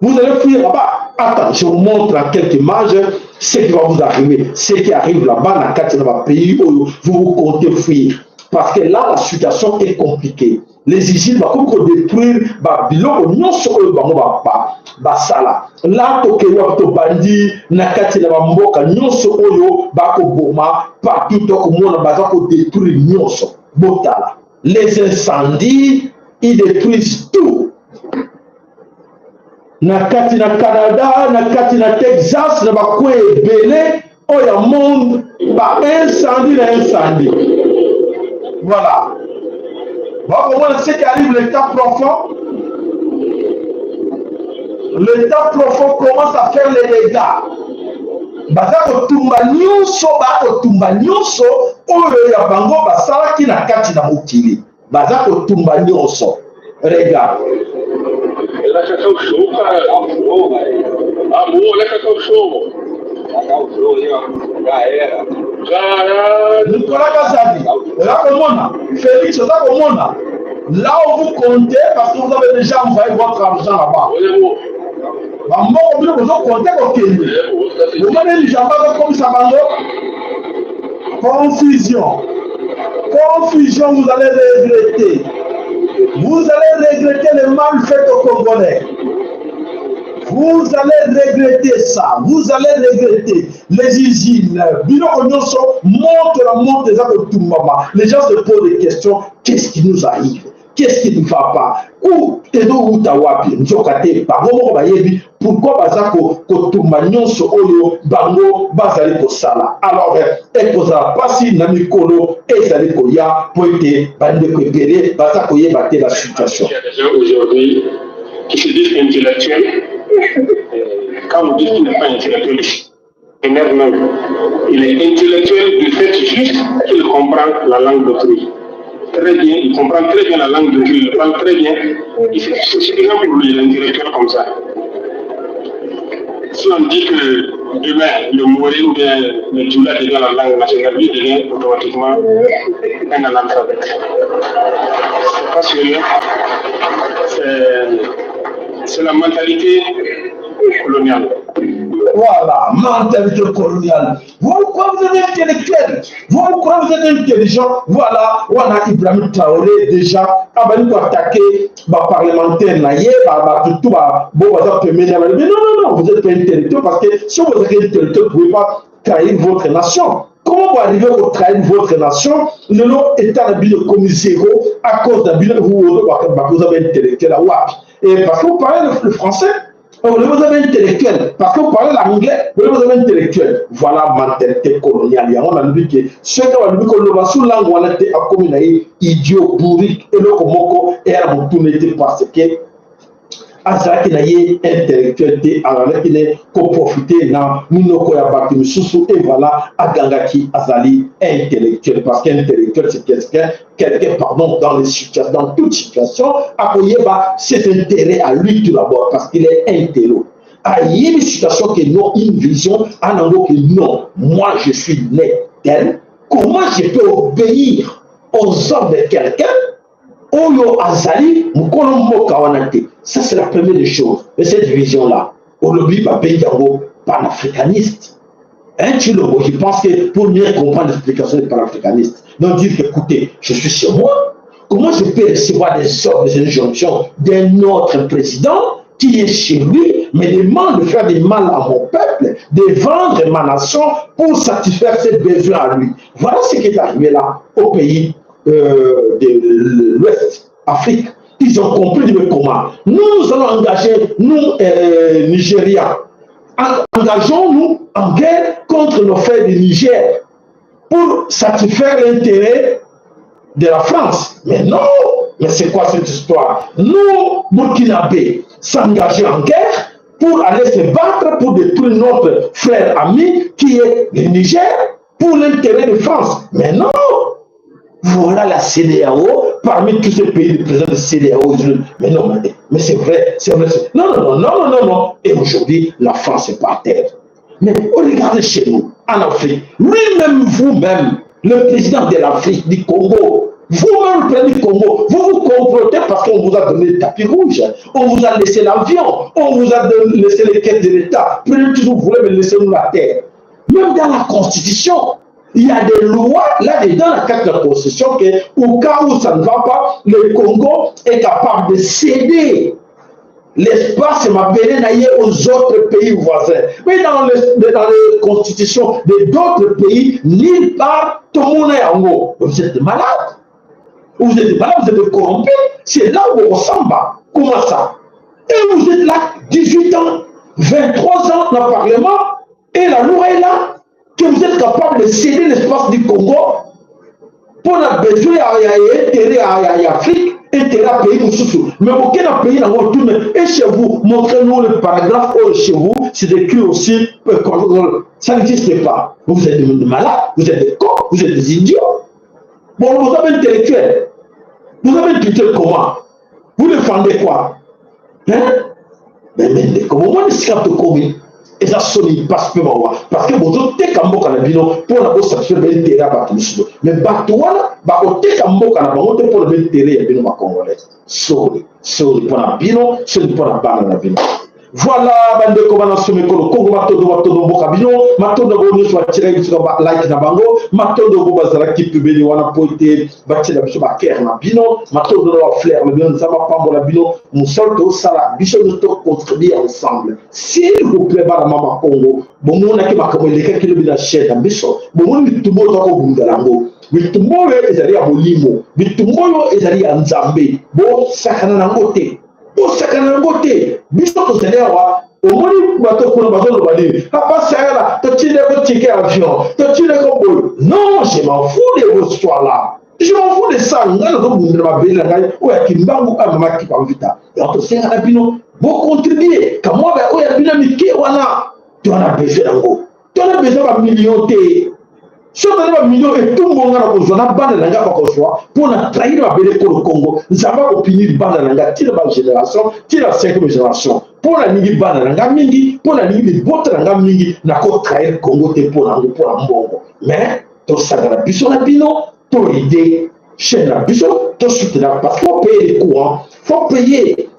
Vous allez fuir là-bas. Attends, je vous montre en quelques images ce qui va vous arriver. Ce qui arrive là-bas, dans le pays où vous comptez fuir. Parce que là, la situation est compliquée. Les Égyptiens vont détruire Babylone, non seulement Basala. Là, to bandi, nakati na bamboka, nyonso oyo, bako boma, partout au monde, bako détruire nyonso. Botala. Les incendies, ils détruisent tout. Nakati na Canada, nakati na Texas, na bakwe belé, oya monde, incendie. Voilà. Bon, on sait qu'arrive l'état profond. L'état profond commence à faire les dégâts. baza kotumba nyonso oyo ya bango basalaki na kati na mokili baza kotumba nyonso. Regarde. La cacao show, la cacao show. Nicolas Kazali, là comment Félix, là comment là où vous comptez parce que vous avez déjà envoyé votre argent là-bas. Vous comptez vous avez déjà comme ça. Confusion, vous allez regretter. Vous allez regretter le mal fait aux Congolais. Vous allez regretter ça. Vous allez regretter les usines. Les gens se posent des questions. Qu'est-ce qui nous arrive? Qu'est-ce qui ne va pas? Pourquoi alors, la situation. Aujourd'hui, qui se disent intellectuels, quand vous dites qu'il n'est pas intellectuel, il est intellectuel du fait juste qu'il comprend la langue d'autrui. Très bien, il comprend très bien la langue d'autrui, il parle très bien. C'est suffisant pour lui, l'intellectuel comme ça. Si on dit que demain, le Mori ou bien le Djoula devient la langue nationale, il devient automatiquement un analphabète. C'est pas sérieux. C'est la mentalité coloniale. Voilà, mentalité coloniale. Vous croyez que vous êtes intellectuel, vous croyez que vous êtes intelligent. Voilà, on a Ibrahim Traoré déjà, nous attaquer les parlementaires, non, vous êtes pas intellectuel parce que si vous êtes intellectuel, vous ne pouvez pas trahir votre nation. Comment vous arrivez à trahir votre nation? Le nom est un habit de commissaire à cause d'un bilan vous avez intellectuel à WAP. Et parce que vous parlez le français, vous avez intellectuel. Parce que vous parlez l'anglais, vous avez intellectuel. Voilà la mentalité coloniale. On a dit que ceux qui ont dit que le sous langue on était à communaï idiot, bourrique, et le komoko et à mon tourné parce que azalaki na ye intellectualité azalaki ne ko profiter na minoko ya bato misusu et voilà agangaki azali intellectuel parce qu'intellectuel c'est quelqu'un pardon dans les situations dans toute situation akoyeba cet intérêt à lui tout d'abord parce qu'il est intello. Il y a une situation que non, une vision, un angle que non, moi je suis né tel, comment je peux obéir aux ordres de quelqu'un? Oyo Azali, ça c'est la première des choses. Et cette vision-là, aujourd'hui, panafricaniste. Hein, tu le vois, je pense que pour mieux comprendre l'explication des panafricanistes, non dire qu'écoutez, je suis chez moi, comment je peux recevoir des ordres, des injonctions d'un autre président qui est chez lui, me demande de faire du mal à mon peuple, de vendre ma nation pour satisfaire ses besoins à lui. Voilà ce qui est arrivé là, au pays de l'Ouest Afrique. Ils ont compris de comment. Nous allons engager, nous, Nigériens, engageons-nous en guerre contre nos frères du Niger pour satisfaire l'intérêt de la France. Mais non, mais c'est quoi cette histoire? Nous, Burkinabé, s'engager en guerre pour aller se battre pour détruire notre frère ami qui est le Niger pour l'intérêt de France. Mais non! Voilà la CEDEAO, parmi tous ces pays de présence de CEDEAO. Mais non, mais c'est vrai, c'est vrai. Non. Et aujourd'hui, la France n'est pas à terre. Mais regardez chez nous, en Afrique, lui-même, vous-même, le président de l'Afrique, du Congo, vous-même, le président du Congo, vous vous complotez parce qu'on vous a donné le tapis rouge, on vous a laissé l'avion, on vous a laissé les caisses de l'État. Prenez tout ce que vous voulez, mais laissez-nous la terre. Même dans la Constitution, il y a des lois là-dedans, la carte de la Constitution, qu'au cas où ça ne va pas, le Congo est capable de céder l'espace aux autres pays voisins. Mais dans les constitutions d'autres pays, nulle part, tout le monde est en haut. Vous êtes malade. Vous êtes malade, vous êtes corrompu. C'est là où on ressemble. Comment ça? Et vous êtes là, 18 ans, 23 ans dans le Parlement, et la loi est là. Que vous êtes capable de céder l'espace du Congo pour la besoin à l'Afrique intérêt à payer nous sous. Mais aucun a payé dans votre tour. Et chez vous, montrez-nous le paragraphe où chez vous, c'est écrit aussi, ça n'existe pas. Vous êtes des malades, vous êtes des cons, vous êtes des idiots. Bon, vous avez intellectuel. Vous avez intellectuel comment? Vous défendez quoi? Hein? Mais comment on est scrap de commis? Et ça sonne passe peu parce que vous êtes comme beaucoup de bino pour la satisfaire le terrain à tout. Mais batouana, bah au tek comme beaucoup de bino pour le terrain à bino ma congolais. Sorry pour la bino, sorry pour la balle na bino. Voilà, bande comment on se met le Congo matondo bokabino, matondo bonus soit tiré sur like na bango, matondo go bazala qui publie wana poité, bâti la biso ba ker na bino, matondo wa flair le bien ça va pas pour la bino, mon sol to sala, biso nous to contribuer ensemble. S'il vous plaît ba mama Congo, bon mon na ki makamo le ka kilo bila cheta biso, bon mon bitumbo to ko bungalango. Bitumbo ezali ya bolimo, bitumbo ezali ya nzambe, bo sakana na ngote. Au sakana ngote biso to selewa omoni bato kuna bazo lo bali papa sala to tine ko ticket avion to tine ko boy non je m'en fous de vos histoires là je m'en fous de ça ngalo ko bundira mabela ngai o ya kimbangu ka mama ki pa vita et to senga na bino bo contribuer kamo ba o ya bino mike wana to na besoin ngo to na besoin ba million te. Si on a un million et tout le monde a besoin de bande de la pour trahir la belle pour le Congo, nous avons opinion de bande de la génération, tire la 5e génération. Pour la nuit de bande de la mingi, pour la nuit de botte de la mingi, n'a qu'à trahir le Congo pour la mbongo. Mais, tout ça, la biso la bino, tout aider, chez la biso, tout soutenir, parce qu'il faut payer les courants, il faut payer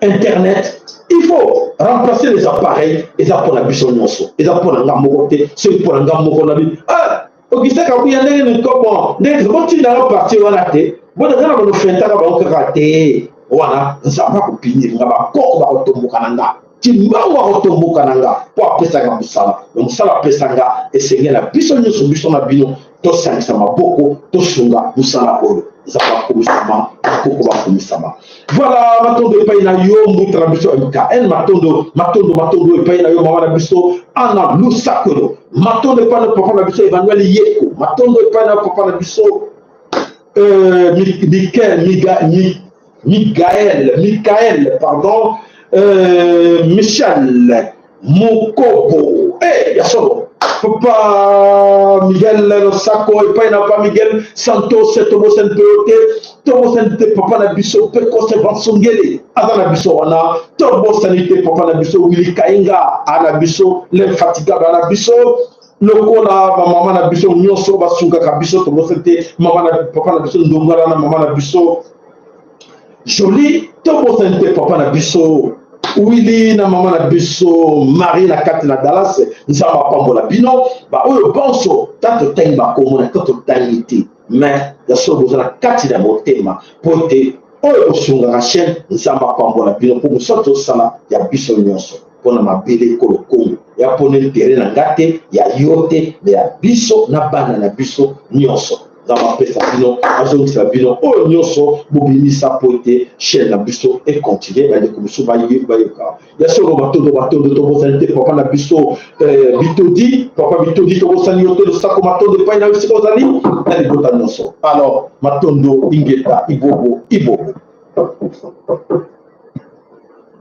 Internet. Il faut remplacer les appareils et ça pour la biso nyonso. Et ça pour la ngamokote, c'est pour la ngamokonabi. Ah, Augustin Kabouya n'est pas bon. N'est pas tu n'as pas parti on a été. Bon, dans la bonne fin, t'as pas raté. Voilà, ça va copiner. On va encore va retomber kananga. Tu vas retomber kananga. Pour après ça gambusala. Donc ça la pesanga et c'est la biso nyonso biso na bino. To sangisa maboko, to sunga musala olo. Voilà, matondo epai na yo mbutra biso MKN, matondo epai na yo mama na biso Ana Lusakolo, matondo epai na papa na biso Emmanuel Yeko, matondo epai na papa na biso Michael, pardon, Michel Mokobo, Yasolo. Papa Miguel Sako et pas Papa Miguel Santos Tomo Sente Papa Nabiso Peko Sevansongele Ada Nabiso Wana Tomo Sanité Papa Nabiso Willy Kainga Anabiso l'infatigable Anabiso Lokola Mama Nabiso Nyonso Basunga Kabiso Tomo Sente Mama Papa Nabiso Ndongara Mama Nabiso Jolie Tomo Sente Papa Nabiso Willy na mama na biso Marie na kati na Dallas nzamba pambola bino ba oyo bonso tato tenga komona tato tangiti mais ya so bozala kati na motema pote oyo osunga na chaîne nzamba pambola bino pour soto sala ya biso nyonso pona mabele ko Congo ya pone terrain na ngate ya yote ya biso na bana na biso nyonso dans ma pesa bino azongisa bino oyo nyonso bobimisa pote chaîne na biso et continuer ba ndeko biso ba yoka ya solo batondo to bozalite papa na biso bitodi to bosani yoto sako matondo pa na biso bozali na libota nyonso alors matondo ingeta ibobo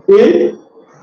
oui